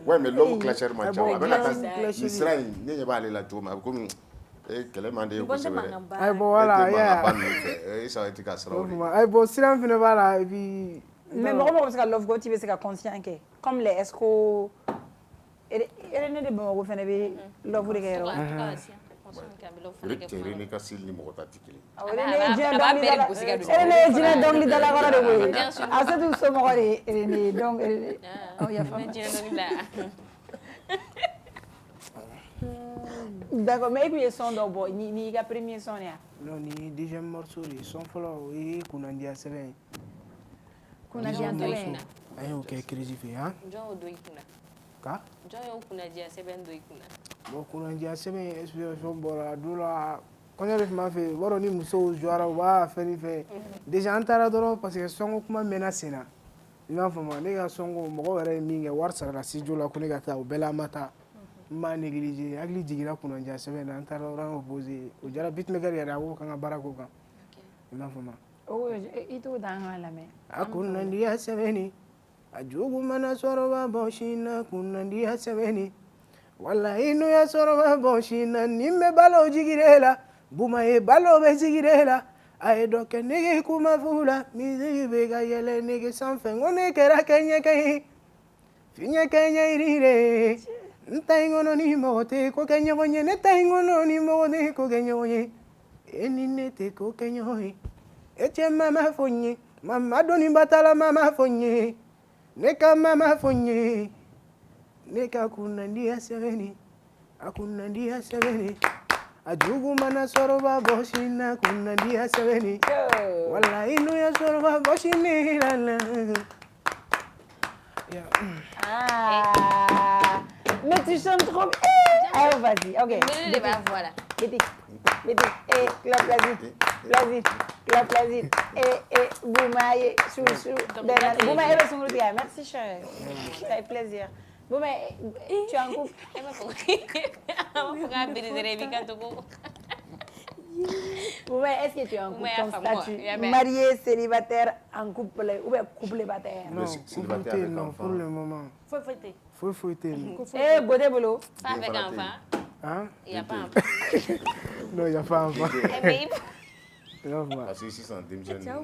F: ouais mais love clasher ma chawa avec la sira ni ba le la toma comme kele mande ko se
M: ay bo wala ya
F: ça a été cassé
M: ay bo sira fine bala et puis
D: Mais mɔgɔ bɛ se ka love gotti bɛ se ka conscient kɛ comme les escrocs ne de Bamakɔ fɛnɛ bɛ love de kɛ yɔrɔ
F: Rene ka sili ni mɔgɔ ta tɛ kelen
D: Rene ye jinɛ dɔnkilidala kɔrɔ de koyi a se t'u somɔgɔ de Rene donc D'accord, mais i kun ye son dɔ bɔ ni ka premier son ya
M: non ni deuxième morceau de son fɔlɔ o ye kunnadiya sɛbɛn
G: kunnadiya sɛbɛn
M: an y'o kɛ crise fɛ han
G: jɔn y'o don i kunna
M: ka
G: jɔn y'o kunnadiya sɛbɛn don i kunna
M: bon kunnadiya sɛbɛn inspiration bɔra don la kɔɲɔ de tun b'a fɛ b'a dɔn ni musow jɔra u b'a fɛn ni fɛn déjà an taara dɔrɔn parce que sɔnko kuma mɛnna sen na i m'a faamu ne ka sɔnko mɔgɔ yɛrɛ ye min kɛ wari sarala studio la ko ne ka taa o bɛɛ la an ma taa n b'a négliger hakili jiginna kunnadiya sɛbɛn na an taara dɔrɔn an opposé o jara beatmaker yɛrɛ a ko k'an ka baara k'o kan i m'a faamu
D: i t'o da an ka lamɛn
M: a kunnadiya sɛbɛnni a jugu mana sɔrɔ b'a bɔ sin na kunnadiya sɛbɛnni wallahi n'o y'a sɔrɔ b'a bɔ sin na nin bɛ balo jigire la Buma ye balo bɛ sigire la a ye dɔ kɛ nege kuma fu la misiki bɛ ka yɛlɛ nege sanfɛ n ko ne kɛra kɛɲɛkɛ ye fiɲɛ kɛɲɛ yiri de n ta in kɔnɔ ni mɔgɔ tɛ ko kɛ ɲɔgɔn ye ne ta in kɔnɔ ni mɔgɔ tɛ ko kɛ ɲɔgɔn ye e ni ne tɛ ko kɛ ɲɔgɔn ye e cɛ mama fɔ n ye mama dɔnniba t'a la mama fɔ n ye ne ka mama fɔ n ye ne ka kunnadiya sɛbɛnni a kunnadiya sɛbɛnni a jugu mana sɔrɔ b'a bɔ sin na kunnadiya sɛbɛnni wallahi n'o y'a sɔrɔ b'a bɔ sin na
D: mais tu chantes trop bien. Allez, vas-y, ok.
G: Mais voilà.
D: Vite, clap, vas-y. Boumaye, chouchou. Boumaye, merci cher. Ça fait plaisir. Boumaye, tu es en couple. Boumaye, est-ce que tu es en couple comme statut? Marié, célibataire, en couple ou bien couple-bataire?
M: Non, couple non, pour le moment. Faut
D: Eh, Godé Bolo.
G: Pas avec enfant.
M: Hein?
G: Il n'y a pas
M: enfant. Non, il n'y a pas enfant.
F: Parce que ici, c'est un démissionnaire.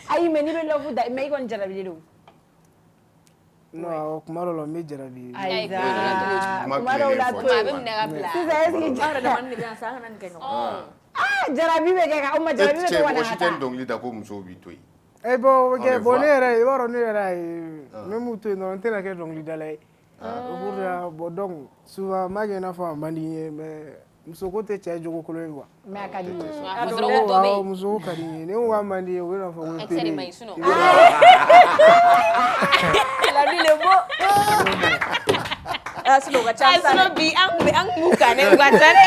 D: Aïe, mais ni le love, mais il y a un jarabi.
M: Non, kuma dɔ la n bɛ jarabi.
D: Aïda, kuma dɔw la to yen. Sisan est-ce que jarabi bɛ kɛ ka aw ma jarabi bɛ kɛ wa na
F: Cɛ, o si tɛ dɔnkili da ko musow b'i to yen.
M: Bon, ok, bon ne yɛrɛ i b'a dɔn ne yɛrɛ ye n bɛ mun to yen dɔrɔn n tɛna kɛ dɔnkilidala ye. Bon donc souvent n b'a kɛ i n'a fɔ a man di n ye mais muso ko tɛ cɛ jogo kolon ye quoi.
D: Mais a ka di n ye.
M: Muso ko ka di n ye. Ni n ko a man di n ye o bɛ n'a fɔ ko n teri.
E: La vie le beau. Sinon ka ca sa.
G: Sinon bi an b'u kan ne ka ca dɛ.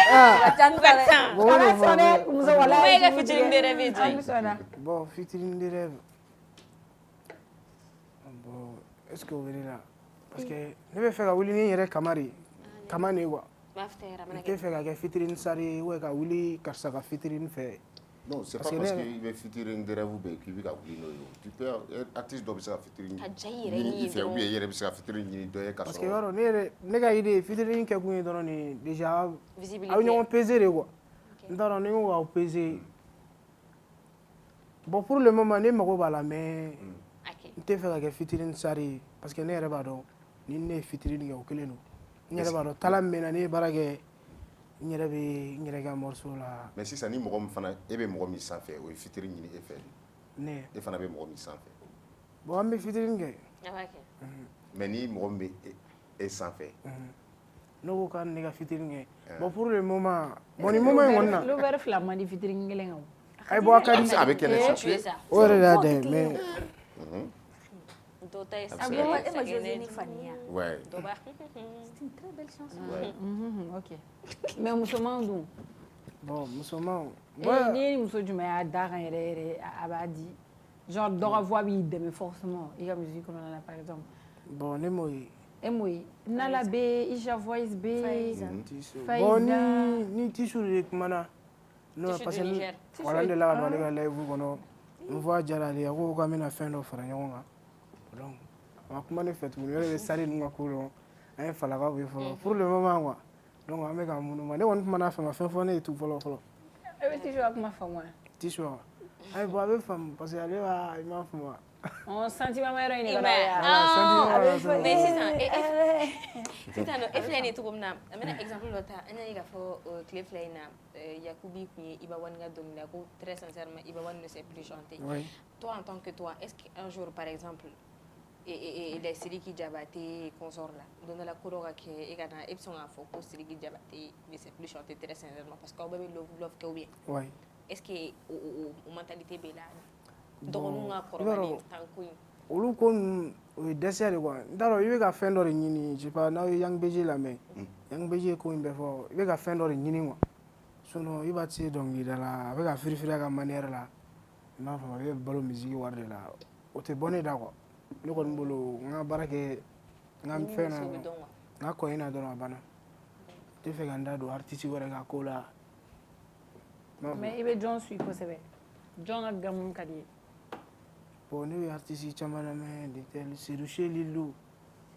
D: Muso wala.
G: Bɛɛ ka fitinin de rêve to yen.
M: Bon, fitinin de rêve. Bon, est-ce que o bɛ ne la? Parce que ne bɛ fɛ ka wuli ni n yɛrɛ kama de. Kama ne quoi. N tɛ fɛ ka kɛ fitinin sari ye ou ka wuli karisa ka fitinin fɛ.
F: Non, c'est pas parce qu'il veut fitinin de rêve qu'il veut wuli n'o ye. Tu peux artiste dɔ bɛ se ka fitinin ɲini i fɛ ou bien i yɛrɛ bɛ se ka fitinin ɲini dɔ ye ka sɔrɔ.
M: Parce que yɔrɔ ne ka idée fitinin kɛ kun ye dɔrɔn de déjà aw bɛ ɲɔgɔn peser de quoi. N t'a dɔn ni n ko k'aw peser. Bon pour le moment ne mago b'a la mais n tɛ fɛ ka kɛ fitinin sari ye parce que ne yɛrɛ b'a dɔn ni ne ye fitinin kɛ o kelen don. N yɛrɛ b'a dɔn talent min bɛ n na ne ye baara kɛ n yɛrɛ bɛ n yɛrɛ ka morceau la.
F: Mais sisan ni mɔgɔ min fana e bɛ mɔgɔ min sanfɛ o ye fitinin ɲini e fɛ.
M: Ne.
F: E fana bɛ mɔgɔ min sanfɛ.
M: Bon an bɛ fitinin kɛ.
F: Mais ni mɔgɔ min bɛ e sanfɛ.
M: Ne ko k'an ne ka fitinin kɛ. Bon pour le moment bon ni moment in kɔni na.
D: L'ouvert fila man di fitinin kelen kan.
M: Ayi bon a ka di.
F: A bɛ kɛnɛ sanfɛ.
M: O yɛrɛ de y'a da ye mais.
E: Ouais.
D: C'est une très belle chanson. Ouais. Ok. Mais musoman dun?
M: Bon, musoman.
D: Ni muso jumɛn y'a da kan yɛrɛ yɛrɛ a b'a di. Genre dɔ ka voix b'i dɛmɛ forcément i ka musique kɔnɔna na par exemple.
M: Bon ne m'o ye.
D: E m'o ye. Nala bɛ Isha Voice bɛ.
M: Faiza. Bon ni Tisu de kumana. Non parce que wala n delila ka don ale ka live kɔnɔ n voix diyara ale ye a ko k'an bɛna fɛn dɔ fara ɲɔgɔn kan. Donc a ma kuma ne fɛ tuguni yɛrɛ bɛ sari ninnu ka ko dɔn an ye falakaw ye fɔlɔ pour le moment quoi donc an bɛ ka munumunu ne kɔni tuma n'a fɛ ka fɛn fɔ ne ye tu fɔlɔ.
D: E bɛ Tisu ka kuma faamu wa?
M: Tisu wa Ai bon a bɛ faamu parce que ale b'a i m'a faamu wa.
D: Sentiment ma yɔrɔ ɲini ka
G: mais sisan e filɛ nin cogo min na an bɛna exemple dɔ ta an y'a ye k'a fɔ tile fila in na Yakubi kun ye Iba Wani ka dɔnkili la ko très sincèrement Iba Wani ne sait plus chanter. Toi en tant que toi est-ce qu'un jour par exemple les Sidiki Diabaté consort là don dɔ la ko dɔ ka kɛ e ka na e bɛ sɔn k'a fɔ ko Sidiki Diabaté ne sait plus chanter très sincèrement parce que aw bɛɛ bɛ love kɛ ou bien est-ce que o mentalité b'e la dɔgɔninw ka kɔrɔbalen tanko in
M: olu ko ninnu o ye dɛsɛ de quoi n t'a dɔn i bɛ ka fɛn dɔ de ɲini je sais pas n'aw ye Yang BG lamɛn Yang BG ye ko in bɛɛ fɔ i bɛ ka fɛn dɔ de ɲini quoi sinon Iba tɛ se dɔnkilida la a bɛ ka firifiri a ka manière la i m'a faamu a bɛ balo musique wari de la o tɛ bɔ ne da quoi ne kɔni bolo n ka baara kɛ n ka fɛn na n ka kɔɲi na dɔrɔn a banna n tɛ fɛ ka n da don artiste wɛrɛ ka ko la.
D: mais i bɛ jɔn suit kosɛbɛ jɔn ka gamu ka di ye.
M: bon ne bɛ artiste caman lamɛn Dictel Seydou Chez Lilou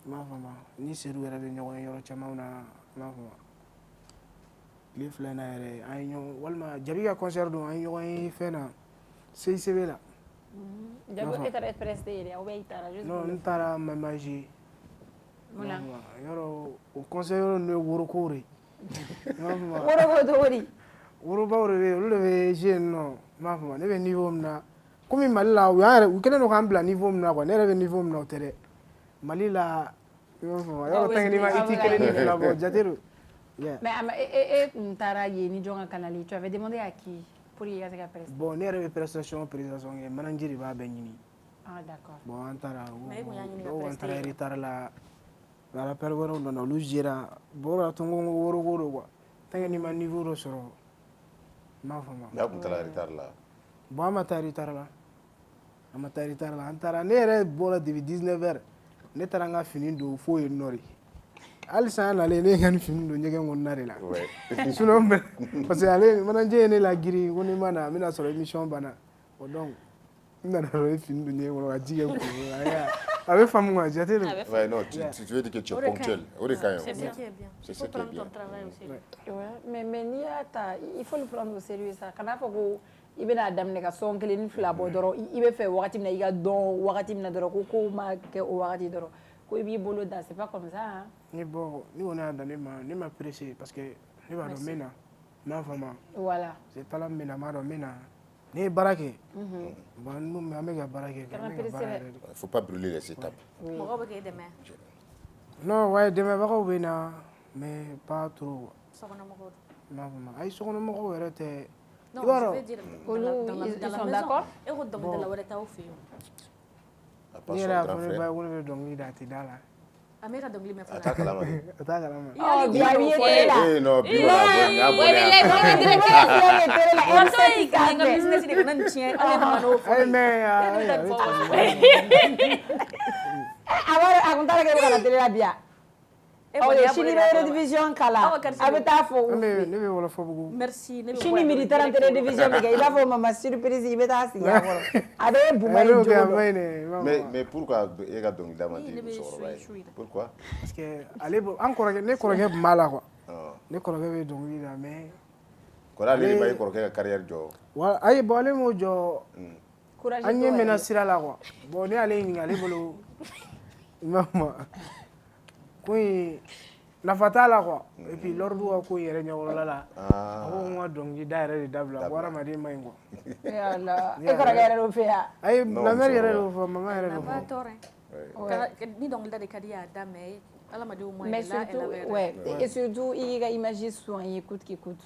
M: i m'a faamu ni Seydou yɛrɛ bɛ ɲɔgɔn ye yɔrɔ camanw na i m'a faamu tile fila in na yɛrɛ an ye ɲɔgɔn walima Jabi ka concert don an ye ɲɔgɔn ye fɛn na CICB la.
D: Jabi e taara express de yɛrɛ ou bien i taara juste.
M: non n taara Mamaji.
D: mun na
M: yɔrɔ o concert yɔrɔ ninnu ye woroko de.
D: woroko cogo di.
M: worobaw de bɛ yen olu de bɛ jouer yen nɔ n m'a faamu ne bɛ niveau min na. Komi Mali la u kɛlen don k'an bila niveau min na quoi ne yɛrɛ bɛ niveau min na o tɛ dɛ Mali la i b'a faamu yɔrɔ tɛnkɛ n'i ma i t'i kelen ni fila bɔ jate do.
D: mais e kun taara yen ni jɔn ka kanali tu avais demandé à qui pour i ka se ka prestation.
M: bon ne yɛrɛ bɛ prestation kɛ manager de b'a bɛɛ ɲini.
D: ah d'accord.
M: bon an taara o an taara retard la rappel wɛrɛw nana olu gera bon o de y'a to n ko woroko do quoi tɛnkɛ n'i ma niveau dɔ sɔrɔ n m'a faamu.
F: n'a kun taara retard la.
M: bon an ma taa retard la an taara ne yɛrɛ bɔra depuis 19h ne taara n ka fini don fo yen nɔ de hali san nalen ne ye n ka fini don ɲɛgɛn kɔnɔna de la sinon parce que ale manager ye ne lagiri ko ni ma na n bɛna sɔrɔ émission banna o donc n nana dɔrɔn ye fini don ɲɛgɛn kɔnɔ ka ji kɛ kunkolo a bɛ faamu quoi jate do.
F: ouais non tu veux dire que tu es ponctuel o de ka ɲi.
E: c'est ça qui est bien.
F: c'est ça qui est bien.
D: mais n'i y'a ta il faut le prendre au sérieux ça kana fɔ ko i bɛna daminɛ ka sɔn kelen ni fila bɔ dɔrɔn i bɛ fɛ wagati min na i ka dɔn wagati min na dɔrɔn ko kow ma kɛ o wagati dɔrɔn ko i b'i bolo da c'est pas comme ça.
M: ni bon ni kɔni y'a dan ne ma pressé parce que ne b'a dɔn n bɛ na n m'a faamu.
D: voilà.
M: c'est talent min bɛ na n b'a dɔn n bɛ na ne ye baara kɛ. bon an bɛ ka baara kɛ.
F: faut pas brûler les étapes.
E: mɔgɔw bɛ k'e dɛmɛ.
M: non ouais dɛmɛbagaw bɛ na mais pas trop.
E: sokɔnɔmɔgɔw.
M: n m'a faamu ayi sokɔnɔmɔgɔw yɛrɛ tɛ.
E: non je veux dire
D: ils sont d'accord.
E: e ko dɔnkilidala wɛrɛ t'aw fɛ yen.
M: ne yɛrɛ y'a fɔ ne ba ye ko ne bɛ dɔnkili da a tɛ da la.
E: a m'e ka dɔnkili mɛn fɔlɔ.
F: a t'a kalama.
M: a t'a kalama.
D: bi a bɛ ye télé la.
F: non bi ma n'a bɔ
E: n ka business de kana nin tiɲɛ ale ma n'o fɔ.
M: ayi mais
D: a kun taara kɛ bɛ ka na télé la bi a. sini bɛ redivision kala a bɛ taa fɔ
M: ne bɛ Wolofabugu.
E: merci ne bɛ
D: sini midi 30 redivision bɛ kɛ i b'a fɔ mama surprise i bɛ taa sigi a kɔrɔ a bɛ buma i jogo
F: mais pourquoi e ka dɔnkilida man di musokɔrɔba ye pourquoi.
M: parce que ale ne kɔrɔkɛ tun b'a la quoi ne kɔrɔkɛ bɛ dɔnkili da mais.
F: kɔrɔ ale de b'a ye kɔrɔkɛ ka carrière jɔ.
M: wa ayi bon ale m'o jɔ an ɲɛ mɛnna sira la quoi bon ne y'ale ɲininka ale bolo i m'a faamu. ko in nafa t'a la quoi et puis l'ordre ka ko in yɛrɛ ɲɛkɔrɔla la a ko n ka dɔnkili da yɛrɛ de dabila ko hadamaden ma ɲi quoi.
D: e kɔrɔkɛ yɛrɛ d'o fɛ yan.
M: ayi lamɛri yɛrɛ d'o fɔ mama yɛrɛ d'o
E: fɔ. ni dɔnkilida de ka di y'a da mais hadamadenw ma
D: mais surtout ouais et surtout i y'i ka image soigner coûte que coûte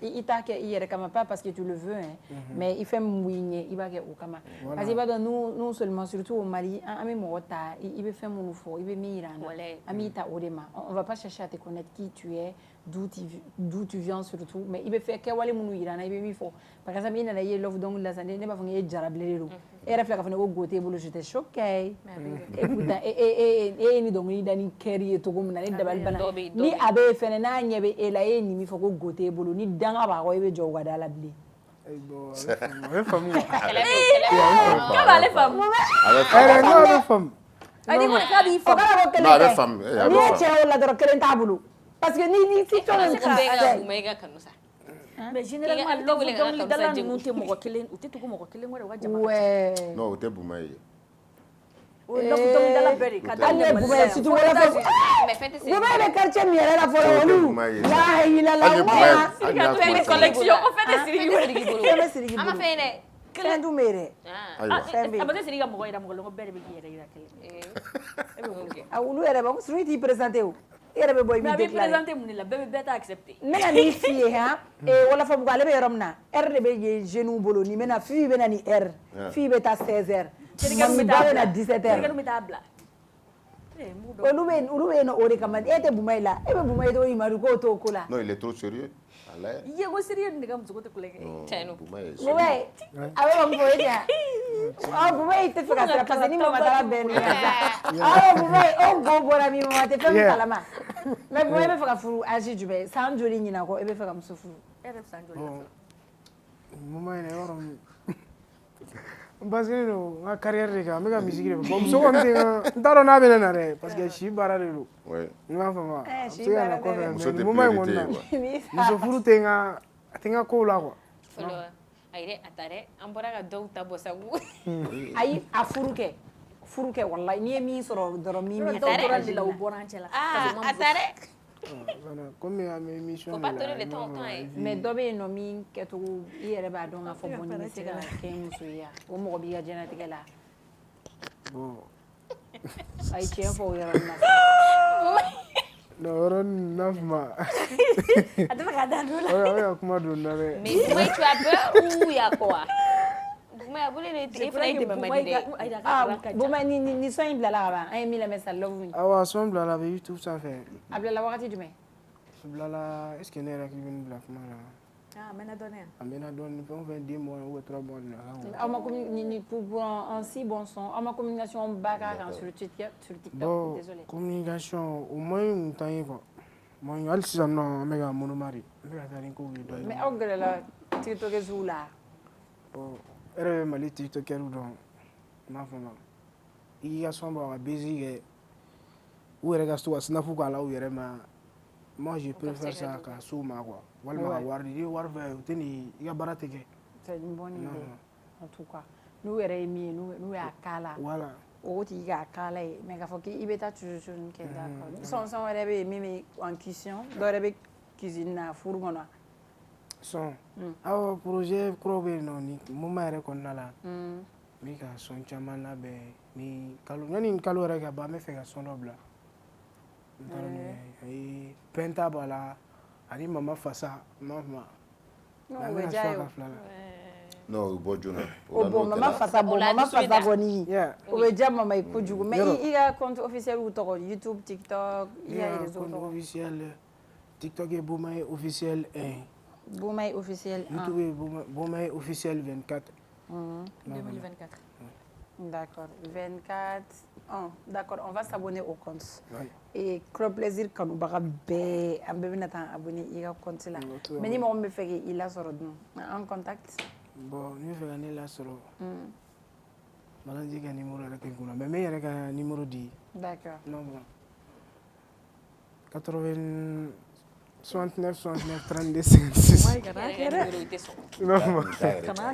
D: i t'a kɛ i yɛrɛ kama pas parce que tu le veux hein mais i fɛn min b'i ɲɛ i b'a kɛ o kama parce que i b'a dɔn non seulement surtout au Mali an bɛ mɔgɔ ta i bɛ fɛn minnu fɔ i bɛ min yira an na an b'i ta o de ma on va pas chercher à te connaître qui tu es d'où tu viens surtout mais i bɛ fɛ kɛwale minnu yira an na i bɛ min fɔ par exemple i nana i ye love dɔnkili la sisan ne b'a fɔ k'e jarabilen de don e yɛrɛ filɛ k'a fɔ ne ko go t'e bolo j'étais choquée et pourtant e ye ni dɔnkili da ni kɛri ye cogo min na ne dabali banna ni a bɛ fɛnɛ n'a ɲɛ bɛ e la e ye nin min fɔ ko go t'e bolo ni danga b'a kɔ e bɛ jɔ u ka da la bilen.
M: a bɛ faamu.
E: k'a b'ale faamu.
M: a bɛ faamu.
E: ayi ni k'a b'i faamu.
D: o kɛra ko kelen tɛ n'i ye cɛ o la dɔrɔn kelen t'a bolo parce que ni situation min ka
G: bɛɛ ka kuma i ka kanu sa.
E: Mais généralement dɔnkili dala ninnu tɛ mɔgɔ kelen u tɛ tugu mɔgɔ kelen wɛrɛ u ka jama
F: non o tɛ Buma ye
E: o dɔnkili dala bɛɛ de ka da
D: ale Buma ye surtout wala fɛ Buma ye bɛ quartier min yɛrɛ la fɔlɔ olu la ilala
G: Fɛn collection o fɛn tɛ Sidiki bolo
D: fɛn bɛ Sidiki
G: an ma fɛn dɛ
D: kelen dun bɛ yɛrɛ
E: a ma tɛ Sidiki ka mɔgɔ yira mɔgɔ la ko bɛɛ de bɛ k'i yɛrɛ yira kelen e bɛ mun kɛ
D: a olu yɛrɛ ba Sidiki t'i présenté o e yɛrɛ bɛ bɔ i b'i déclarer
E: mais a bɛ présenté mun de la bɛɛ bɛ taa accepter
D: ne ka nin f'i ye han wala fɔ ale bɛ yɔrɔ min na heure de bɛ ye jeunes bolo ni bɛna fille bɛ na ni heure fille bɛ taa 16h mami ba bɛ na 17h
E: terikɛw bɛ taa bila
D: olu bɛ yen o de kama e tɛ Buma ye la e bɛ Buma ye cogo Imadu k'o t'o ko la
F: non il est trop sérieux
E: ye ko sérieux de ka muso ko tɛ kulonkɛ
D: Buma ye a bɛ mun fɔ e tɛ Buma ye tɛ fɛ ka sira parce que ni mama taara bɛn ni Buma ye o go bɔra min mama tɛ fɛn min kalama mais Buma e bɛ fɛ ka furu âge jumɛn san joli ɲina kɔ e bɛ fɛ ka muso furu
E: e yɛrɛ bɛ san joli la
M: Buma ye yɔrɔ min basé no n ka carrière de kan n bɛ ka musique de fɛ bon muso kɔni tɛ n t'a dɔn n'a bɛ ne na dɛ parce que si baara de don n b'a faamu a bɛ se ka na kɔfɛ mais nin moment in kɔni na muso furu tɛ n ka kow la quoi
G: fɔlɔ ayi dɛ a ta dɛ an bɔra ka dɔw ta bɔ sabu
D: ayi a furu kɛ wallahi n'i ye min sɔrɔ dɔrɔn min
E: dɔw tora de la u bɔra an cɛ la
G: a ta dɛ
M: comme an bɛ émission
G: faut pas donner le temps
D: mais dɔ bɛ yen nɔ min kɛcogo i yɛrɛ b'a dɔn k'a fɔ bon nin bɛ se ka kɛ muso ye o mɔgɔ b'i ka diɲɛlatigɛ la a ye tiɲɛ fɔ o yɔrɔ nin na
M: non yɔrɔ nin na fuma
E: a tɛ fɛ ka da don la
M: a bɛ ka kuma don na dɛ
G: mais Buma tu as peur ou il y a quoi Buma a bolo ne e fana tɛ Mamadi dɛ
D: Buma ni sɔn in bilala ka ban an ye min lamɛn sisan love in
M: awa sɔn bilala a bɛ YouTube sanfɛ
D: a bilala wagati jumɛn
M: a bilala est ce que ne yɛrɛ k'i bɛ nin bila kuma na
E: a mɛnna dɔɔnin yan
M: a mɛnna dɔɔnin fɛn o fɛn 2 mois ou 3 mois
D: aw ma pour un si bon son aw ma communication ba k'a kan sur TikTok désolé
M: communication au moins n t'an ye quoi bon hali sisan nɔ an bɛ ka monomari n bɛ ka taa ni kow ye dɔɔnin
D: mais aw gɛrɛla tiktokɛsiw la
M: bon e yɛrɛ bɛ Mali tiktokɛriw dɔn n m'a faamu i k'i ka son bɔ ka baiser kɛ u yɛrɛ ka to ka snap k'a la u yɛrɛ ma moi je préfère ça ka s'o ma quoi walima ka wari di i ye wari fɛ u tɛ nin i ka baara tɛ kɛ
D: c'est une bonne idée en tout cas n'u yɛrɛ ye min ye n'u y'a k'a la
M: voilà
D: o tigi k'a k'a la ye mais k'a fɔ k'i bɛ taa toujours kɛ d'accord son wɛrɛ bɛ yen min bɛ en cuisson dɔ wɛrɛ bɛ cuisine na furu kɔnɔ
M: son aw projet kuraw bɛ yen nɔ ni moment yɛrɛ kɔnɔna la n bɛ ka son caman labɛn ni kalo yanni kalo yɛrɛ ka ban n bɛ fɛ ka son dɔ bila n t'a dɔn ayi penta b'a la ani mama fasa n m'a faamu
D: o bɛ diya ye o
F: non o bɛ bɔ joona
D: o bon mama fasa kɔni o bɛ diya mama ye kojugu mais i ka compte officiel tɔgɔ YouTube TikTok i y'a réseau tɔgɔ
M: compte officiel TikTok ye Buma ye officiel 1
D: Buma ye officiel 1
M: YouTube ye Buma ye officiel 24
E: 2024
D: d'accord 24 d'accord on va s'abonner au compte et Club Plaisir kanubaga bɛɛ an bɛɛ bɛna taa abonner i ka compte la mais ni mɔgɔ min bɛ fɛ k'i lasɔrɔ dun en contact
M: bon ni bɛ fɛ ka ne lasɔrɔ Balanzi ka numéro yɛrɛ tɛ n kunna mais n bɛ n yɛrɛ ka numéro di
D: d'accord
M: non bon 80 69 69 32 56
G: kana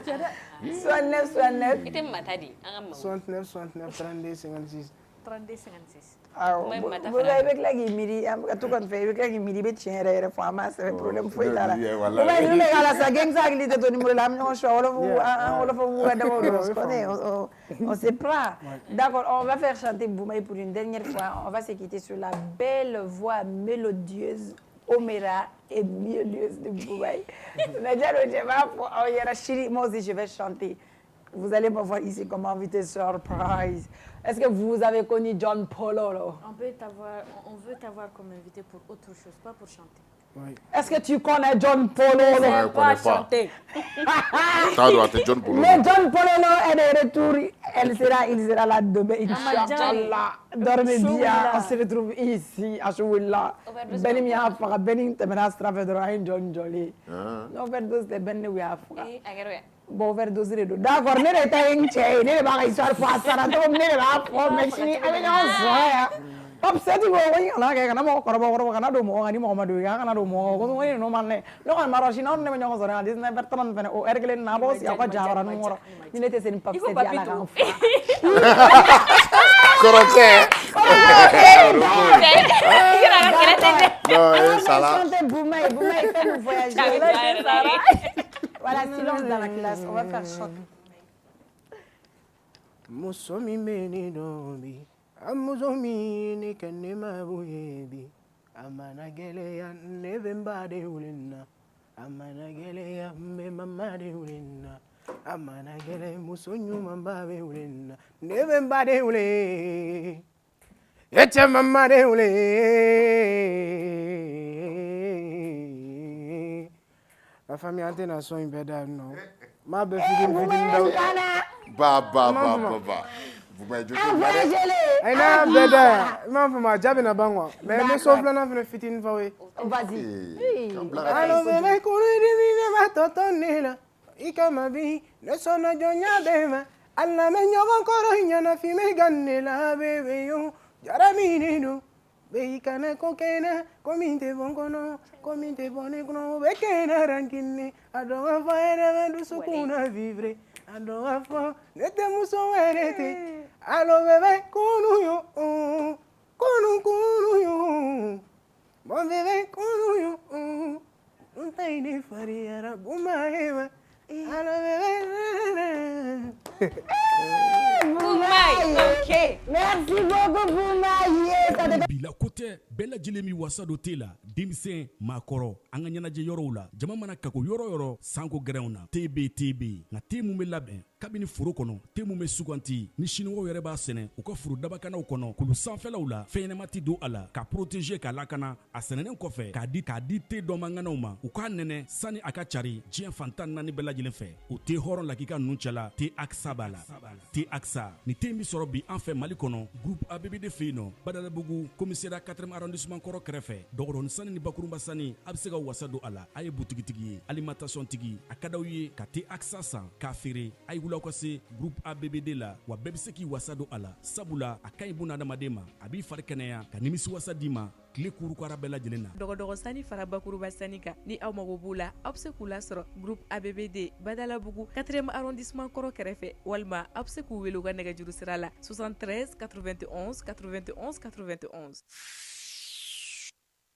G: kɛ dɛ
D: 69 69
G: i tɛ mata di an ka
M: 69 69 32 56
E: 32 56
D: awɔ Bula i bɛ tila k'i miiri an bɛ ka to kɔni fɛ i bɛ tila k'i miiri i bɛ tiɲɛ yɛrɛ yɛrɛ fɔ an m'a sɛbɛn problème foyi t'a la Bula ninnu bɛ k'a la sa gɛn sa hakili tɛ to numéro la an bɛ ɲɔgɔn suwa an wolofabugu ka dabaw de on se connaît on se prend d'accord on va faire chanter Buma pour une dernière fois on va se quitter sur la belle voix mélodieuse Omera et mielleuse de Buma. Nadia le Djema, moi aussi je vais chanter. Vous allez me voir ici comme invité surprise. Est-ce que vous avez connu John Polo?
E: On veut t'avoir comme invité pour autre chose, pas pour chanter.
M: Oui.
D: Est-ce que tu connais John Polo?
F: Je ne connais pas. John Polo.
D: Mais John Polo est de retour. Il sera là demain, Inch'Allah. Dormez bien. On se retrouve ici, à Chouilla. Benim Yafaga, Benim Temenastra Fedora, John Jolie. Overdose de Benny Yafaga. Bon, overdose de d'accord, ne l'est pas une chaîne, ne l'est pas une histoire pour Sarah, ne l'est pas pour Machine, avec un soir. Upset go wani kana ke kana mo koro kana do mo ngani mo ma do kana do mo ko wani no manne no kan maro shi non ne me nyoko sore dis na bertaman fene o ergele na bo si aka jawara no ngoro ni nete sen pap se ala kan
F: Koroke.
D: Non, ça va. Boumé, fait nous voyager. Voilà, silence dans la classe, on va faire shot.
M: Musomi meni dobi, amuzomi ni kanema buyebi, amana gele ya nevemba de ulina, amana gele ya me mama de ulina, amana gele musonyu mamba de ulina, nevemba de ule, eche mama de ule, la famille antena son beda no, ma be fidin
F: Ba. Vous m'avez dit que
M: Aina beda, ma fama jabe na bangwa. Mais me sofla na fene fitin fawe.
D: Vas-y.
M: Alo bebe kuri di mi ma totonela. Ika mabi, ne sona jonya bema. Alla me nyogon koro nyana fi me ganela bebe yo. Jara mi nido. Be kana kokena, kominte bongono, kominte bonegno, be kena rankini. Adonga faere vendu sukuna vivre. Ando afo, nete muso werete. Alo bebe kunu yo, kunu yo. Bon bebe kunu yo, untaini fariara bumahema. Alo bebe.
G: Boumaï, ok.
D: Merci beaucoup, Boumaï.
B: Bila kote bɛɛ lajɛlen min wasa dɔ tɛ la denmisɛn maakɔrɔ an ka ɲɛnajɛ yɔrɔw la jama mana kako yɔrɔ yɔrɔ sanko gɛrɛnw na tb nka te mun bɛ labɛn kabini foro kɔnɔ te mun bɛ suganti ni sinikɔw yɛrɛ b'a sɛnɛ u ka foro dabakanaw kɔnɔ kulu sanfɛlaw la fɛnɲɛnɛma tɛ don a la ka protéger k'a lakana a sɛnɛnen kɔfɛ k'a di te dɔmanganaw ma u k'a nɛnɛ sani a ka cari diɲɛ fantan naani bɛɛ lajɛlen fɛ o te hɔrɔn lakika ninnu cɛla te aksa b'a la te aksa ni te min sɔrɔ bi an fɛ mali kɔnɔ groupe abbd fɛ yen nɔ badalabugu commissariat 4e arrondissement kɔrɔ kɛrɛfɛ dɔgɔdɔni sani ni bakurunba sani a bɛ se ka wasa don a la a ye butigitigi ye alimentation tigi a ka d'aw ye ka te aksa san k'a feere a ye wulaw ka se groupe abbd la wa bɛɛ bɛ se k'i wasa don a la sabula a ka ɲi buna adamaden ma a b'i fari kɛnɛya ka nimisi wasa d'i ma tile kurukara bɛɛ lajɛlen na
C: dɔgɔdɔgɔ sani fara bakuruba sani kan ni aw mago b'u la aw bɛ se k'u lasɔrɔ groupe abbd badalabugu 4e arrondissement kɔrɔ kɛrɛfɛ walima aw bɛ se k'u wele u ka nɛgɛjuru sira la 73 91 91 91